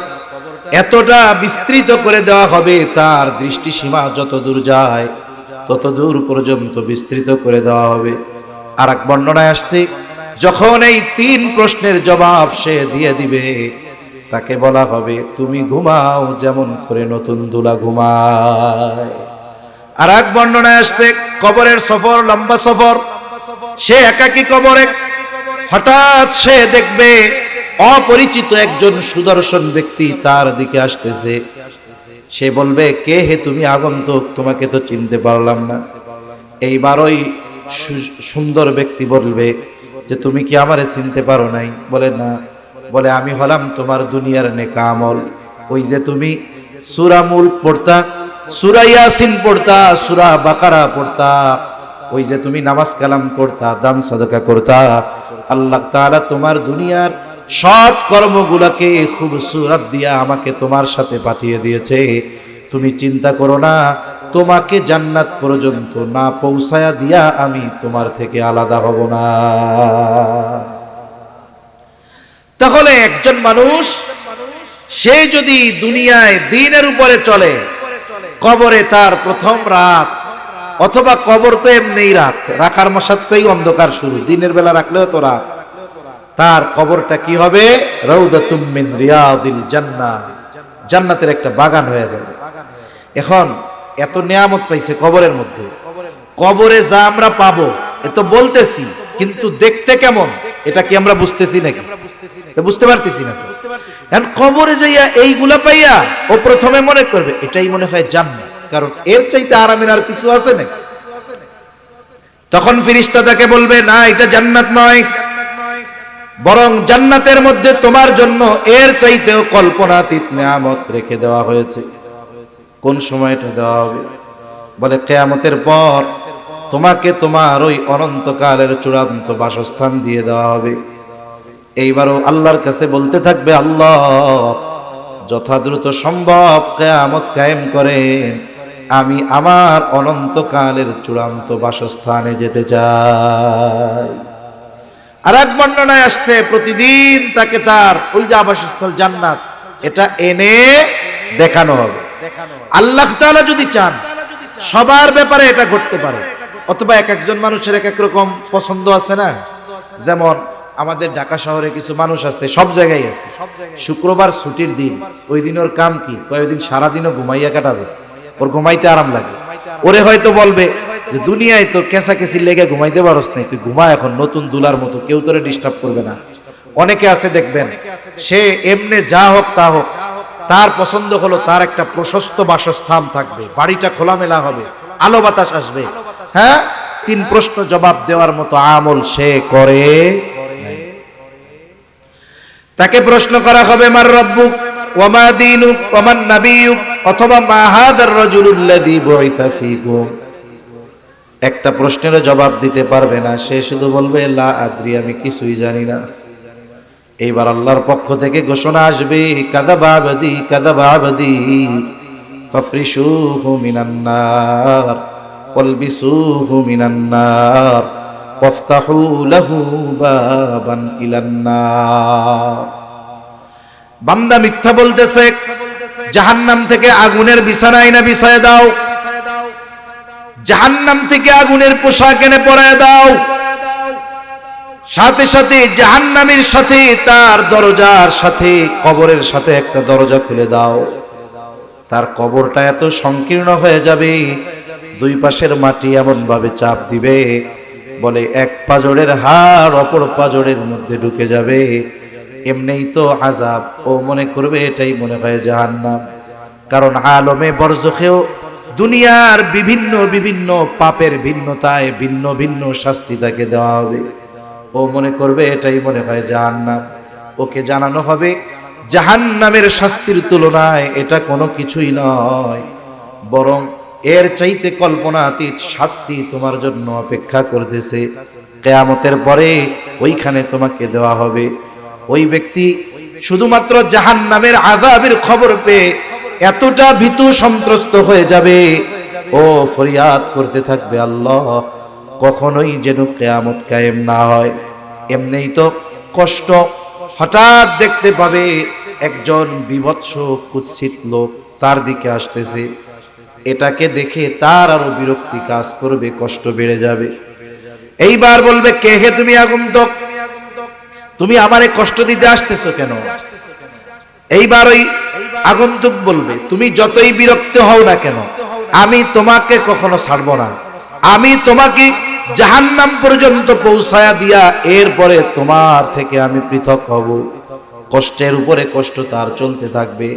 এতটা বিস্তৃত করে দেওয়া হবে, তার দৃষ্টিসীমা যত দূর যায় তত দূর পর্যন্ত বিস্তৃত করে দেওয়া হবে। আর এক বর্ণনায় আসছে, যখন এই 3 প্রশ্নের জবাব সে দিয়ে দিবে, তাকে বলা হবে তুমি ঘুমাও যেমন করে নতুন দুলা ঘুমায়। আর এক বর্ণনায় আসছে, কবরের সফর লম্বা সফর, সে একাকী কবরে, হঠাৎ সে দেখবে অপরিচিত একজন সুদর্শন ব্যক্তি তার দিকে আসতেছে। সে বলবে, কে হে তুমি? আগন্তুক, তোমাকে তো চিনতে পারলাম না। এইবার ওই সুন্দর ব্যক্তি বলবে যে তুমি কি আমারে চিনতে পারো নাই? বলে না। বলে আমি হলাম তোমার দুনিয়ার নেক আমল। ওই যে তুমি সূরা মুলক পড়তা, সূরা ইয়াসিন পড়তা, সূরা বাকারা পড়তা, ওই যে তুমি নামাজ কালাম করতা, দান সাদাকা করতা, আল্লাহ তাআলা তোমার দুনিয়ার সৎ কর্মগুলোকে খুবসুরত দিয়া আমাকে তোমার সাথে পাঠিয়ে দিয়েছে। তুমি চিন্তা করো না, তোমাকে জান্নাত পর্যন্ত না পৌঁছায়া দিয়া আমি তোমার থেকে আলাদা হব না। তাহলে একজন মানুষ সে যদি দুনিয়ায় দ্বীনের উপরে চলে, কবরে তার প্রথম রাত, অথবা কবর তো এমনি রাত, রাখার মাসাতেই অন্ধকার শুরু, দিনের বেলা রাখলেও তো রাত, তার কবরটা কি হবে? রাউদাতুম মিন রিয়াদিল জান্নাহ, জান্নাতের একটা বাগান হয়ে যাবে। এখন এত নিয়ামত পাইছে কবরের মধ্যে, কবরে যা আমরা পাবো এ তো বলতেছি, কিন্তু দেখতে কেমন এটা কি আমরা বুঝতেছি নাকি? বুঝতে পারতেছি না। এখন কবরে যাইয়া এইগুলা পাইয়া ও প্রথমে মনে করবে এটাই মনে হয় জান্নাত, কারণ এর চাইতে আরামের আর কিছু আছে নাকি? তখন ফেরেশতা তাকে বলবে, না, এটা জান্নাত নয়, বরং জান্নাতের মধ্যে তোমার জন্য এর চাইতেও কল্পনাতীত নিয়ামত রেখে দেওয়া হয়েছে। কোন সময়টা দেওয়া হবে? বলে কিয়ামতের পর তোমাকে তোমার ওই অনন্তকালের চূড়ান্ত বাসস্থান দিয়ে দেওয়া হবে। এইবারও আল্লাহর কাছে বলতে থাকবে, আল্লাহ যথাদ্রুত সম্ভব কিয়ামত কায়েম করেন, আমি আমার অনন্তকালের চূড়ান্ত বাসস্থানে যেতে চাই। আর এক বর্ণনায় আসছে, প্রতিদিন তাকে তার ওই যে আবাসস্থল জান্নাত এটা এনে দেখানো হবে। আল্লাহ তাআলা যদি চান সবার ব্যাপারে এটা ঘটতে পারে, অথবা এক একজন মানুষের এক এক রকম পছন্দ আছে না। যেমন আমাদের ঢাকা শহরে কিছু মানুষ আছে, সব জায়গায় আছে, শুক্রবার ছুটির দিন, ওই দিন ওর কাম কি? ওই দিন সারাদিনও ঘুমাইয়া কাটাবে, ওর ঘুমাইতে আরাম লাগে। ওরে হয়তো বলবে যে দুনিয়ায় তো কেঁচাকেচি লেগে ঘুমাইতে পারস নাই, তুই ঘুমা এখন নতুন দুলার মতো, কেউ তোরে ডিস্টার্ব করবে না। অনেকে আছে দেখবেন, সে এমনি যা হোক তা হোক, তার পছন্দ হলো তার একটা প্রশস্ত বাসস্থান থাকবে, বাড়িটা খোলামেলা হবে, আলো বাতাস আসবে। হ্যাঁ, 3 প্রশ্ন জবাব দেওয়ার মতো আমল সে করে। তাকে প্রশ্ন করা হবে, মার রব্বুক ওয়া মা দীনুক ওয়া মান নাবিয়ুক, অথবা মা হাদার রাজুলুল্লাযী বুইসা ফীকুম। একটা প্রশ্নের জবাব দিতে পারবে না, সে শুধু বলবে লা আদরি, আমি কিছুই জানি না। এইবার আল্লাহর পক্ষ থেকে ঘোষণা আসবে, কাযাবা আবদি কাযাবা আবদি ফাফরিশুহু মিনান নার ওয়ালবিসুহু মিনান নার ওয়াফতাহু লাহু বাবান ইলান নার। বান্দা মিথ্যা বলতেছে, জাহান্নাম থেকে আগুনের বিছানা এনে বিছায় দাও, জাহান্নাম থেকে আগুনের পোশাক এনে পরায় দাও। সাথে সাথে জাহান্নামের সাথে তার দরজার সাথে কবরের সাথে একটা দরজা খুলে দাও। তার কবরটা এত সংকীর্ণ হয়ে যাবে, 2 পাশের মাটি এমন ভাবে চাপ দিবে, বলে এক পাজরের হাড় অপর পাজরের মধ্যে ঢুকে যাবে। এমনিই তো আযাব, ও মনে করবে এটাই মনে হয় জাহান্নাম। কারণ আলমে বরজখেও দুনিয়ার বিভিন্ন বিভিন্ন পাপের ভিন্নতায় ভিন্ন ভিন্ন শাস্তি তাকে দেওয়া হবে। ও মনে করবে এটাই মনে হয় জাহান্নাম। ওকে জানানো হবে জাহান্নামের শাস্তির তুলনায় এটা কোনো কিছুই নয়, বরং এর চাইতে কল্পনাতীত শাস্তি তোমার জন্য অপেক্ষা করতেছে। কিয়ামতের পরে ওইখানে তোমাকে দেওয়া হবে। ওই ব্যক্তি শুধুমাত্র জাহান্নামের আযাবের খবর পেয়ে এতটা ভীতু সন্ত্রস্ত হয়ে যাবে, ও ফরিয়াদ করতে থাকবে, আল্লাহ কখনোই যেন কিয়ামত কায়েম না হয়। এমনিই তো কষ্ট, হঠাৎ দেখতে পাবে একজন বিভৎস কুৎসিত লোক তার দিকে আসতেছে, এটাকে দেখে তার আরো বিরক্তি কাজ করবে, কষ্ট বেড়ে যাবে। এইবার বলবে, কে হে তুমি আগন্তুক, তুমি আমারে কষ্ট দিতে আসতেছো কেন? এইবার ওই আগন্তুক বলবে, তুমি যতই বিরক্ত হও না কেন, আমি তোমাকে কখনো ছাড়বো না, আমি তোমাকে জাহান্নাম পর্যন্ত পৌঁছায়া দিয়া এরপরে তোমার থেকে আমি পৃথক হব। কষ্টের উপরে কষ্ট তার চলতে থাকবে।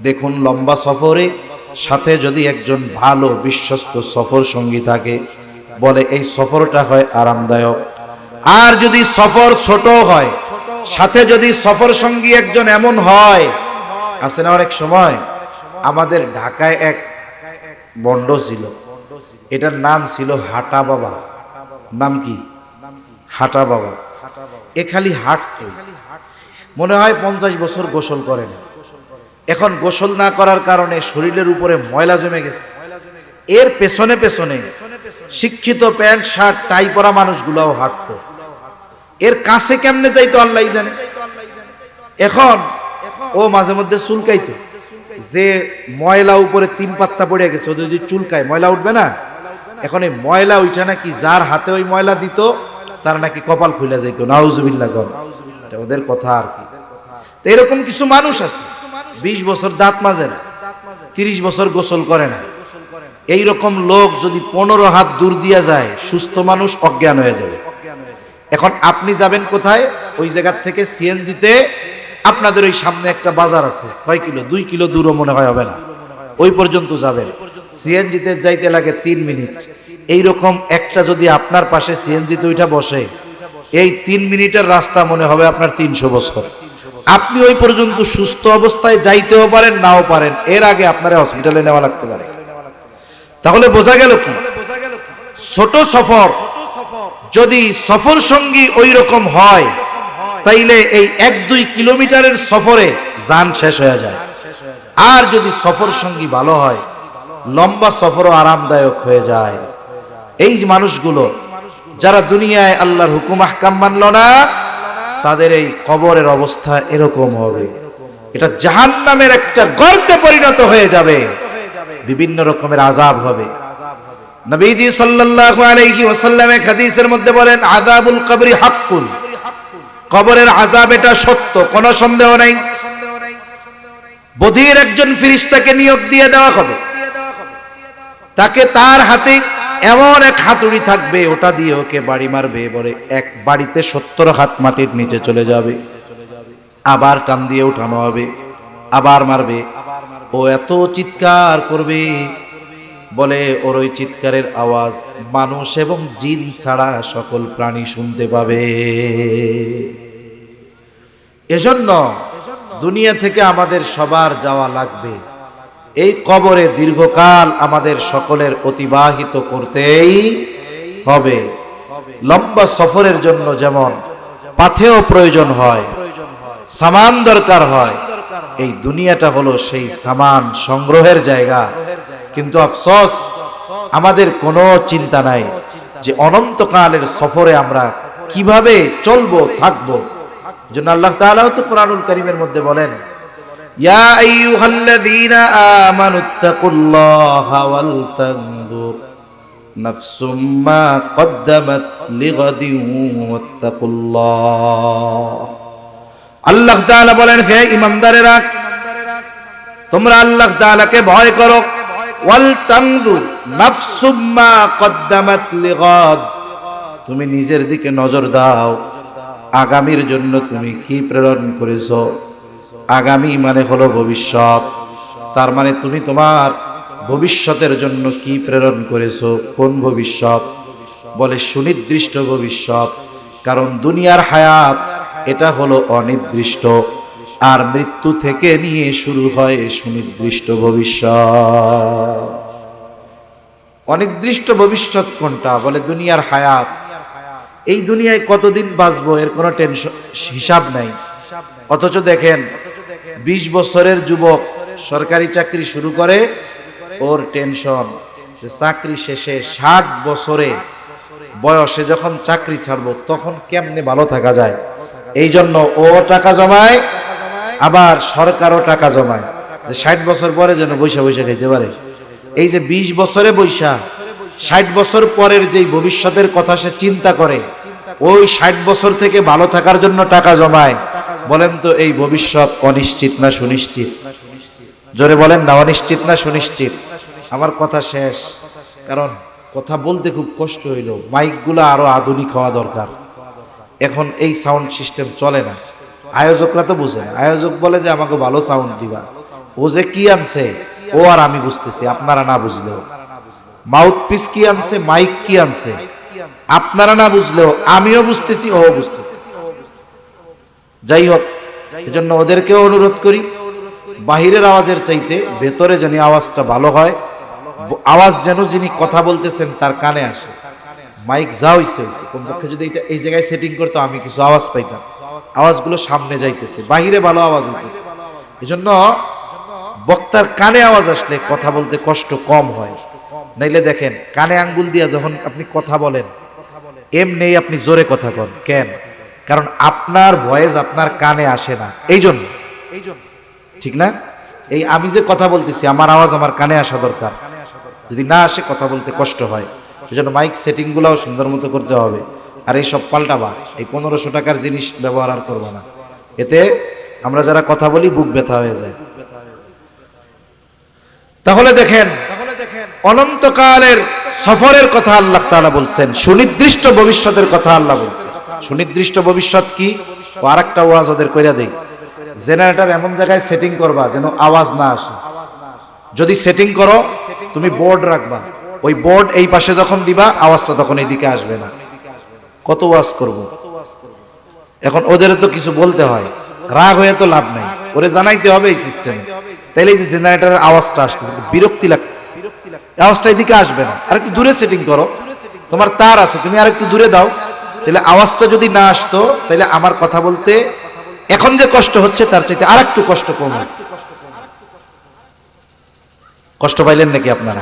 দেখুন, লম্বা সফরে সাথে যদি একজন ভালো বিশ্বস্ত সফর সঙ্গী থাকে, বলে এই সফরটা হয় আরামদায়ক। আর যদি সফর ছোট হয়, সাথে যদি সফর সঙ্গী একজন এমন হয়, আছে না অনেক সময়, আমাদের ঢাকায় এক বন্ড ছিল, এটার নাম ছিল হাঁটা বাবা। নাম কি? হাঁটা বাবা। এ খালি হাঁটতো, মনে হয় 50 বছর গোসল করে না। এখন গোসল না করার কারণে শরীরের উপরে ময়লা জমে গেছে। এর পেছনে পেছনে শিক্ষিত প্যান্ট শার্ট টাই পরা মানুষগুলাও হাঁটতো। এর কাছে কেমনে যাইতো আল্লাহই জানে। এখন ও মাঝে মধ্যে চুলকাইতো, যে ময়লা উপরে 3 পাত্তা পড়ে গেছে, ও যদি চুলকায় ময়লা উঠবে না। এখন এই ময়লা ওইটা নাকি যার হাতে ওই ময়লা দিত তার নাকি কপাল খুলে যাইত। নাউজুবিল্লাহ, ওদের কথা আর কি। এরকম কিছু মানুষ আছে 20 বছর দাঁত মাজে না, 30 বছর গোসল করে না। এইরকম লোক যদি 15 হাত দূর দিয়া যায়, সুস্থ মানুষ অজ্ঞান হয়ে যাবে। এখন আপনি যাবেন কোথায়? ওই জায়গার থেকে সিএনজিতে, আপনাদের ওই সামনে একটা বাজার আছে, কয় কিলো, 2 কিলো দূরও মনে হয় হবে না, ওই পর্যন্ত যাবেন। সিএনজিতে যাইতে লাগে 3 মিনিট। এইরকম একটা যদি আপনার পাশে সিএনজিতে ওইটা বসে, এই 3 মিনিটের রাস্তা মনে হবে আপনার 300 বছর। আপনি ওই পর্যন্ত সুস্থ অবস্থায় যাইতেও পারেন, নাও পারেন, এর আগে আপনার হসপিটালে নেওয়া লাগতে পারে। তাহলে বোঝা গেল কি, ছোট সফর যদি সফর সঙ্গী ওই রকম হয়, তাইলে এই 1-2 কিলোমিটারের সফরে যান শেষ হয়ে যায়। আর যদি সফর সঙ্গী ভালো হয়, লম্বা সফরও আরামদায়ক হয়ে যায়। এই মানুষগুলো যারা দুনিয়ায় আল্লাহর হুকুম আহকাম মানল না, তাদের এই কবরের অবস্থা এরকম হবে। এটা জাহান্নামের একটা গর্তে পরিণত হয়ে যাবে, বিভিন্ন রকমের আযাব হবে। নবীজি সাল্লাল্লাহু আলাইহি ওয়াসাল্লাম এক হাদিসের মধ্যে বলেন, আযাবুল কবরি হাক্কুন, কবরের আযাব এটা সত্য, কোনো সন্দেহ নাই। বধির একজন ফেরেশতাকে নিয়োগ দিয়ে দেওয়া হবে, তাকে তার হাতে এমন এক হাতুড়ি থাকবে, ওটা দিয়ে ওকে বাড়ি মারবে, বলে এক বাড়িতে 70 হাত মাটির নিচে চলে যাবে। আবার টান দিয়ে উঠানো হবে, আবার মারবে। ও এত চিৎকার করবে, বলে ওর ওই চিৎকারের আওয়াজ মানুষ এবং জিন ছাড়া সকল প্রাণী শুনতে পাবে। এজন্য দুনিয়া থেকে আমাদের সবার যাওয়া লাগবে। এই কবরে দীর্ঘকাল আমাদের সকলের অতিবাহিত করতেই হবে। লম্বা সফরের জন্য যেমন পাথেয় প্রয়োজন হয়, সামান দরকার হয়, এই দুনিয়াটা হলো সেই সামান সংগ্রহের জায়গা। কিন্তু আফসোস, আমাদের কোনো চিন্তা নাই যে অনন্তকালের সফরে আমরা কিভাবে চলবো, থাকবো। জন্য আল্লাহ তাআলা তো কোরআনুল কারীমের মধ্যে বলেন, ইয়া আইয়ুহাল্লাযীনা আমানুত্তাকুল্লাহা ওয়াল তানজুর নাফসুম মা কদ্দামাত লিগাদিন ওয়াত্তাকুল্লাহ। আল্লাহ তাআলা বলেন, হে ঈমানদারেরা, তোমরা আল্লাহ তাআলাকে ভয় করো। ওয়াল তানজুর নাফসুম মা কদ্দামাত লিগাদ, তুমি নিজের দিকে নজর দাও, আগামীর জন্য তুমি কি প্রেরণ করেছো। আগামী মানে হলো ভবিষ্যৎ, তার মানে তুমি তোমার ভবিষ্যতের জন্য কি প্রেরণ করেছো? কোন ভবিষ্যৎ? বলে সুনির্দিষ্ট ভবিষ্যৎ। কারণ দুনিয়ার হায়াত এটা হলো অনির্দিষ্ট, আর মৃত্যু থেকে নিয়ে শুরু হয় সুনির্দিষ্ট ভবিষ্যৎ। অনির্দিষ্ট ভবিষ্যৎ কোনটা? বলে দুনিয়ার হায়াত। এই দুনিয়ায় কতদিন বাঁচবো এর কোনো টেনশন হিসাব নাই। অথচ দেখেন 20 বছরের যুবক সরকারি চাকরি শুরু করে, ওর টেনশন যে চাকরি শেষে 60 বছরে বয়সে যখন চাকরি ছাড়বো তখন কেমনে ভালো থাকা যায়। এই জন্য ও টাকা জমায়, আবার সরকারও টাকা জমায় যে 60 বছর পরে যেন বৈশা বৈশা খাইতে পারে। এই যে 20 বছরে বৈশা 60 বছর পরের যেই ভবিষ্যতের কথা সে চিন্তা করে, ওই 60 বছর থেকে ভালো থাকার জন্য টাকা জমায়। বলেন তো এই ভবিষ্যৎ অনিশ্চিত না সুনিশ্চিত? জোরে বলেন না, অনিশ্চিত না সুনিশ্চিত? আমার কথা শেষ, কারণ কথা বলতে খুব কষ্ট হইল। মাইকগুলো আরো আধুনিক হওয়া দরকার। এখন এই সাউন্ড সিস্টেম চলে না। আয়োজকরা তো বুঝে না। আয়োজক বলে যে আমাকে ভালো সাউন্ড দিবা, ও যে কি আনছে ও আর আমি বুঝতেছি, আপনারা না বুঝলেও। মাউথ পিস কি আনছে, মাইক কি আনছে, আপনারা না বুঝলেও আমিও বুঝতেছি, ও বুঝতেছি। যাই হোক, এজন্য ওদেরকেও অনুরোধ করি, বাহিরের আওয়াজের চাইতে ভেতরে যেন আওয়াজটা ভালো হয়। আওয়াজ যেন যিনি কথা বলতেছেন তার কানে আসে। মাইক যা হইছে কমপক্ষে যদি এটা এই জায়গায় সেটিং করতো আমি কিছু আওয়াজ পাইতাম। আওয়াজগুলো সামনে যাইতেছে, বাহিরে ভালো আওয়াজ হইতেছে। এজন্য বক্তার কানে আওয়াজ আসলে কথা বলতে কষ্ট কম হয়। নাইলে দেখেন কানে আঙ্গুল দিয়া যখন আপনি কথা বলেন, এমনি আপনি জোরে কথা কন কেন? কারণ আপনার ভয়েস আপনার কানে আসে না। এই জন্য ঠিক না? এই আমি যে কথা বলতেছি আমার আওয়াজ আমার কানে আসা দরকার। যদি না আসে কথা বলতে কষ্ট হয়। এই জন্য মাইক সেটিং গুলাও সুন্দর মতো করতে হবে। আর এই সব পাল্টাবা, এই 1500 টাকার জিনিস ব্যবহার আর করবা না। এতে আমরা যারা কথা বলি বুক ব্যথা হয়ে যায়। তাহলে দেখেন অনন্তকালের সফরের কথা আল্লাহ তাআলা বলছেন, সুনির্দিষ্ট ভবিষ্যতের কথা আল্লাহ বলছেন। সুনির্দিষ্ট ভবিষ্যৎ কি? ও আরেকটা ওয়াজ ওদের কইরা দেই। জেনারেটর এমন জায়গায় সেটিং করবা যেন আওয়াজ না আসে। যদি সেটিং করো তুমি বোর্ড রাখবা, ওই বোর্ড এই পাশে যখন দিবা আওয়াজটা তখন এইদিকে আসবে না। কত ওয়াজ করব? এখন ওদের তো কিছু বলতে হয়, রাগ হয়ে তো লাভ নাই, ওরে জানাইতে হবে এই সিস্টেমে। তাইলে এই যে জেনারেটরের আওয়াজটা আসতেছে, বিরক্তি লাগতেছে, আওয়াজটা এদিকে আসবে না। আর একটু দূরে সেটিং করো, তোমার তার আছে তুমি আর একটু দূরে দাও, তাহলে আওয়াজটা যদি না আসতো তাহলে আমার কথা বলতে এখন যে কষ্ট হচ্ছে তার চাইতে আর একটু কষ্ট কম। কষ্ট পাইলেন নাকি আপনারা?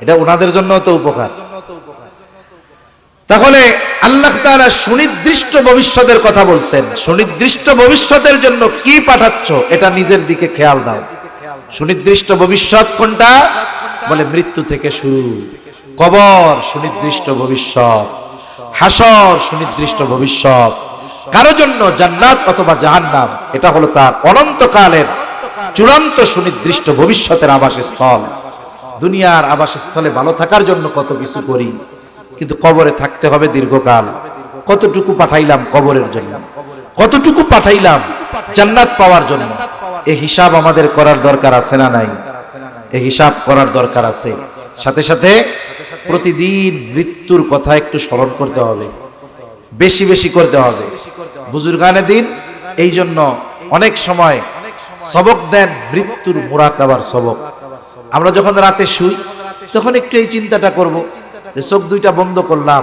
এটা ওনাদের জন্য তো উপকার। তাহলে আল্লাহ তাআলা সুনির্দিষ্ট ভবিষ্যতের কথা বলছেন। সুনির্দিষ্ট ভবিষ্যতের জন্য কি পাঠাচ্ছ এটা নিজের দিকে খেয়াল দাও। সুনির্দিষ্ট ভবিষ্যৎ কোনটা? বলে মৃত্যু থেকে শুরু, কবর সুনির্দিষ্ট ভবিষ্যৎ, হাসর সুনির্দিষ্ট ভবিষ্যৎ, কারো জন্য জান্নাত অথবা জাহান্নাম এটা হলো তার অনন্তকালের চূড়ান্ত সুনির্দিষ্ট ভবিষ্যতের আবাসস্থল। দুনিয়ার আবাসস্থলে ভালো থাকার জন্য কত কিছু করি, কিন্তু কবরে থাকতে হবে দীর্ঘকাল। কতটুকু পাঠাইলাম কবরের জন্য, কতটুকু পাঠাইলাম জান্নাত পাওয়ার জন্য? এই হিসাব আমাদের করার দরকার আছে না নাই? এই হিসাব করার দরকার আছে। সাথে সাথে প্রতিদিন মৃত্যুর কথা একটু স্মরণ করতে হবে, বেশি বেশি করতে হবে। বুজুর্গানে দিন এই জন্য অনেক সময় সবক দেন মৃত্যুর মুরাকাবার সবক। আমরা যখন রাতে শুই তখন একটু এই চিন্তাটা করব যে চোখ দুইটা বন্ধ করলাম,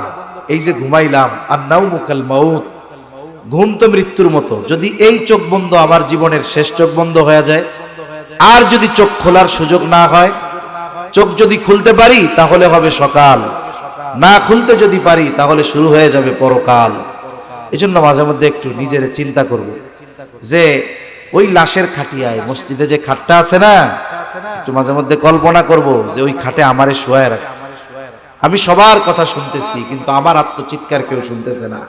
এই যে ঘুমাইলাম, আর নাউমু কাল মাউত, ঘুম তো মৃত্যুর মতো। যদি এই চোখ বন্ধ আমার জীবনের শেষ চোখ বন্ধ হয়ে যায়, আর যদি চোখ খোলার সুযোগ না হয়, চোখ যদি খুলতে পারি তাহলে হবে সকাল, না খুলতে যদি পারি তাহলে শুরু হয়ে যাবে পরকাল। এই জন্য মাঝে মধ্যে একটু নিজের চিন্তা করব যে ওই লাশের খাটিয়ায় মসজিদে যে খাটটা আছে না, একটু মাঝে মধ্যে কল্পনা করব যে ওই খাটে আমারে শোয়ায় রাখছে। আমি সবার কথা শুনতেছি কিন্তু আমার আত্মচিৎকার কেউ শুনতেছে না।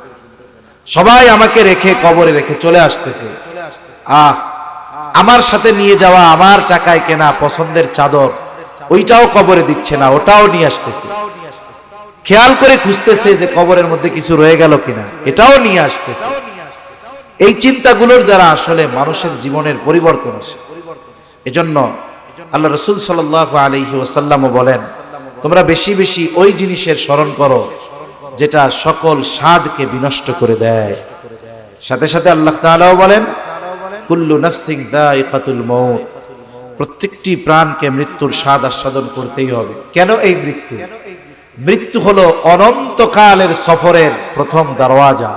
সবাই আমাকে রেখে কবরে রেখে চলে আসতেছে। আমার সাথে নিয়ে যাওয়া আমার টাকায় কেনা পছন্দের চাদর ওইটাও কবরে দিচ্ছে না, ওটাও নিয়ে আসতেছে। খেয়াল করে খুঁজতেছে যে কবরের মধ্যে কিছু রয়ে গেল কিনা, এটাও নিয়ে আসতেছে। এই চিন্তাগুলোর দ্বারা আসলে মানুষের জীবনের পরিবর্তন আসে। এজন্য আল্লাহ রাসূল সাল্লাল্লাহু আলাইহি ওয়াসাল্লাম বলেন, তোমরা বেশি বেশি ওই জিনিসের স্মরণ করো যেটা সকল স্বাদকে বিনষ্ট করে দেয়। সাথে সাথে আল্লাহ তাআলাও বলেন, কুল্লু নাফসিন যায়িকাতুল মাউত, প্রত্যেকটি প্রাণকে মৃত্যুর স্বাদ আস্বাদন করতেই হবে। কেন এই মৃত্যু? মৃত্যু হলো অনন্তকালের সফরের প্রথম দরওয়াজা।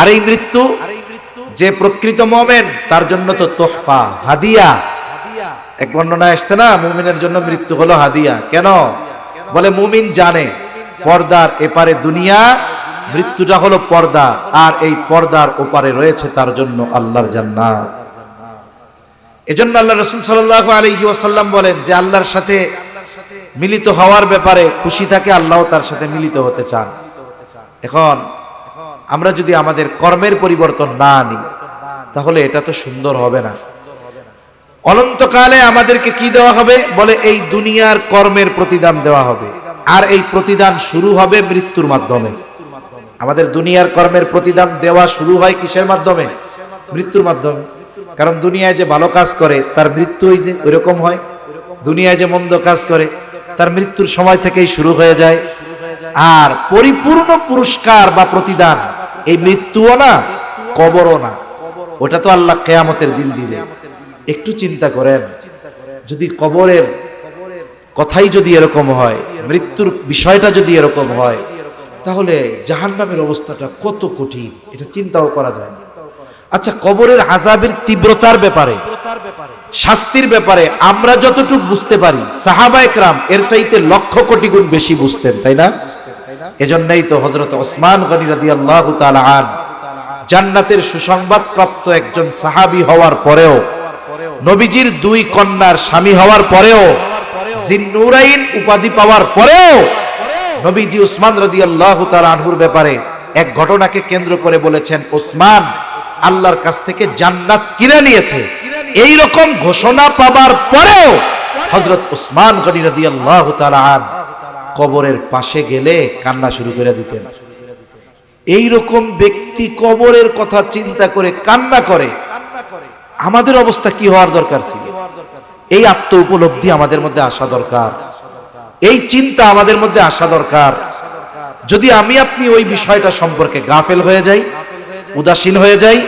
আর এই মৃত্যু যে প্রকৃত মুমিন তার জন্য তো তোহফা, হাদিয়া। এক বর্ণনায় আসছে না, মুমিনের জন্য মৃত্যু হলো হাদিয়া। কেন? বলে মুমিন জানে পর্দার এপারে দুনিয়া, মৃত্যুটা হলো পর্দা, আর এই পর্দার ওপারে রয়েছে তার জন্য আল্লাহর জান্নাত। এজন্য আল্লাহ রাসূল সাল্লাল্লাহু আলাইহি ওয়াসাল্লাম বলেন যে আল্লাহর সাথে মিলিত হওয়ার ব্যাপারে খুশি থাকে, আল্লাহও তার সাথে মিলিত হতে চান। এখন আমরা যদি আমাদের কর্মের পরিবর্তন না আনি তাহলে এটা তো সুন্দর হবে না। অনন্তকালে আমাদেরকে কি দেওয়া হবে? বলে এই দুনিয়ার কর্মের প্রতিদান দেওয়া হবে, আর এই প্রতিদান শুরু হবে মৃত্যুর মাধ্যমে। আমাদের দুনিয়ার কর্মের প্রতিদান দেওয়া শুরু হয় কিসের মাধ্যমে? মৃত্যুর মাধ্যমে। কারণ দুনিয়ায় যে ভালো কাজ করে তার মৃত্যু ওই যে ওইরকম হয়, দুনিয়ায় যে মন্দ কাজ করে তার মৃত্যুর সময় থেকেই শুরু হয়ে যায়। আর পরিপূর্ণ পুরস্কার বা প্রতিদান এই মৃত্যুও না, কবরও না, ওটা তো আল্লাহ কিয়ামতের দিন দিবে। একটু চিন্তা করেন, যদি কবরের কথাই যদি এরকম হয়, মৃত্যুর বিষয়টা যদি এরকম হয়, তাহলে জাহান্নামের অবস্থাটা কত কঠিন, এটা চিন্তাও করা যায় না। আচ্ছা, কবরের আযাবের তীব্রতার ব্যাপারে, শাস্তির ব্যাপারে আমরা যতটুকু বুঝতে পারি, সাহাবায়ে কেরাম এর চাইতে লক্ষ কোটি গুণ বেশি বুঝতেন, তাই না? এজন্যই তো হযরত ওসমান গনি রাদিয়াল্লাহু তাআলা আন জান্নাতের সুসংবাদ প্রাপ্ত একজন সাহাবী হওয়ার পরেও, নবীজির দুই কন্যার স্বামী হওয়ার পরেও, জিন্নুরাইন উপাধি পাওয়ার পরেও নবীজি ওসমান রাদিয়াল্লাহু তাআলা আনহুর ব্যাপারে এক ঘটনাকে কেন্দ্র করে বলেছেন, ওসমান আল্লাহর কাছ থেকে জান্নাত কিনে নিয়েছে। এই রকম ঘোষণা পাবার পরেও হযরত ওসমান গনি রাদিয়াল্লাহু তাআলা আন কবরের পাশে গেলে কান্না শুরু করে দিতেন। এই রকম ব্যক্তি কবরের কথা চিন্তা করে কান্না করে, আমাদের অবস্থা কি হওয়ার দরকার ছিল? এই আত্ম উপলব্ধি আমাদের মধ্যে আসা দরকার, এই চিন্তা আমাদের মধ্যে আসা দরকার। যদি আমি আপনি ওই বিষয়টা সম্পর্কে গাফেল হয়ে যাই, উদাসীন হয়ে যাই,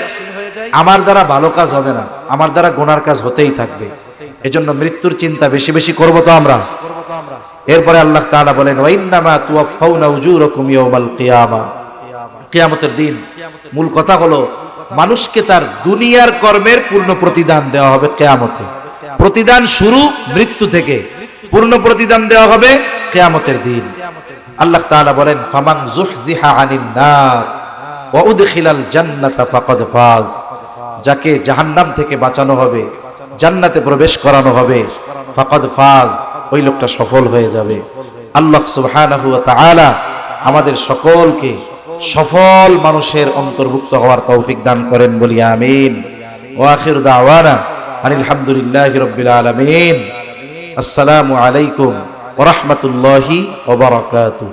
আমার দ্বারা ভালো কাজ হবে না, আমার দ্বারা গুনার কাজ হতেই থাকবে। এজন্য মৃত্যুর চিন্তা বেশি বেশি করব তো আমরা। এরপরে আল্লাহ তাআলা বলেন, ওয়া ইন্নামা তুওয়াফাউনা উজুরাকুম ইয়াওমাল কিয়ামা, কিয়ামতের দিন মূল কথা হলো মানুষকে তার দুনিয়ার কর্মের পূর্ণ প্রতিদান দেওয়া হবে কিয়ামতে। প্রতিদান শুরু মৃত্যু থেকে, পূর্ণ প্রতিদান দেওয়া হবে কিয়ামতের দিন। আল্লাহ তাআলা বলেন, ফামান যুহজিহা আনিন নার ওয়া উদখিলাল জান্নাতা ফাকাদ ফাজ, যাকে জাহান্নাম থেকে বাঁচানো হবে, জান্নাতে প্রবেশ করানো হবে, ফাকাদ ফাজ, ওই লোকটা সফল হয়ে যাবে। আল্লাহ সুবহানাহু ওয়া তাআলা আমাদের সকলকে সফল মানুষের অন্তর্ভুক্ত হওয়ার তৌফিক দান করেন, বলি আমিন। ওয়া আখিরু দাওয়ানা আনিল হামদুলিল্লাহি রাব্বিল আলামিন। আসসালামু আলাইকুম ওয়া রাহমাতুল্লাহি ওয়া বারাকাতুহু।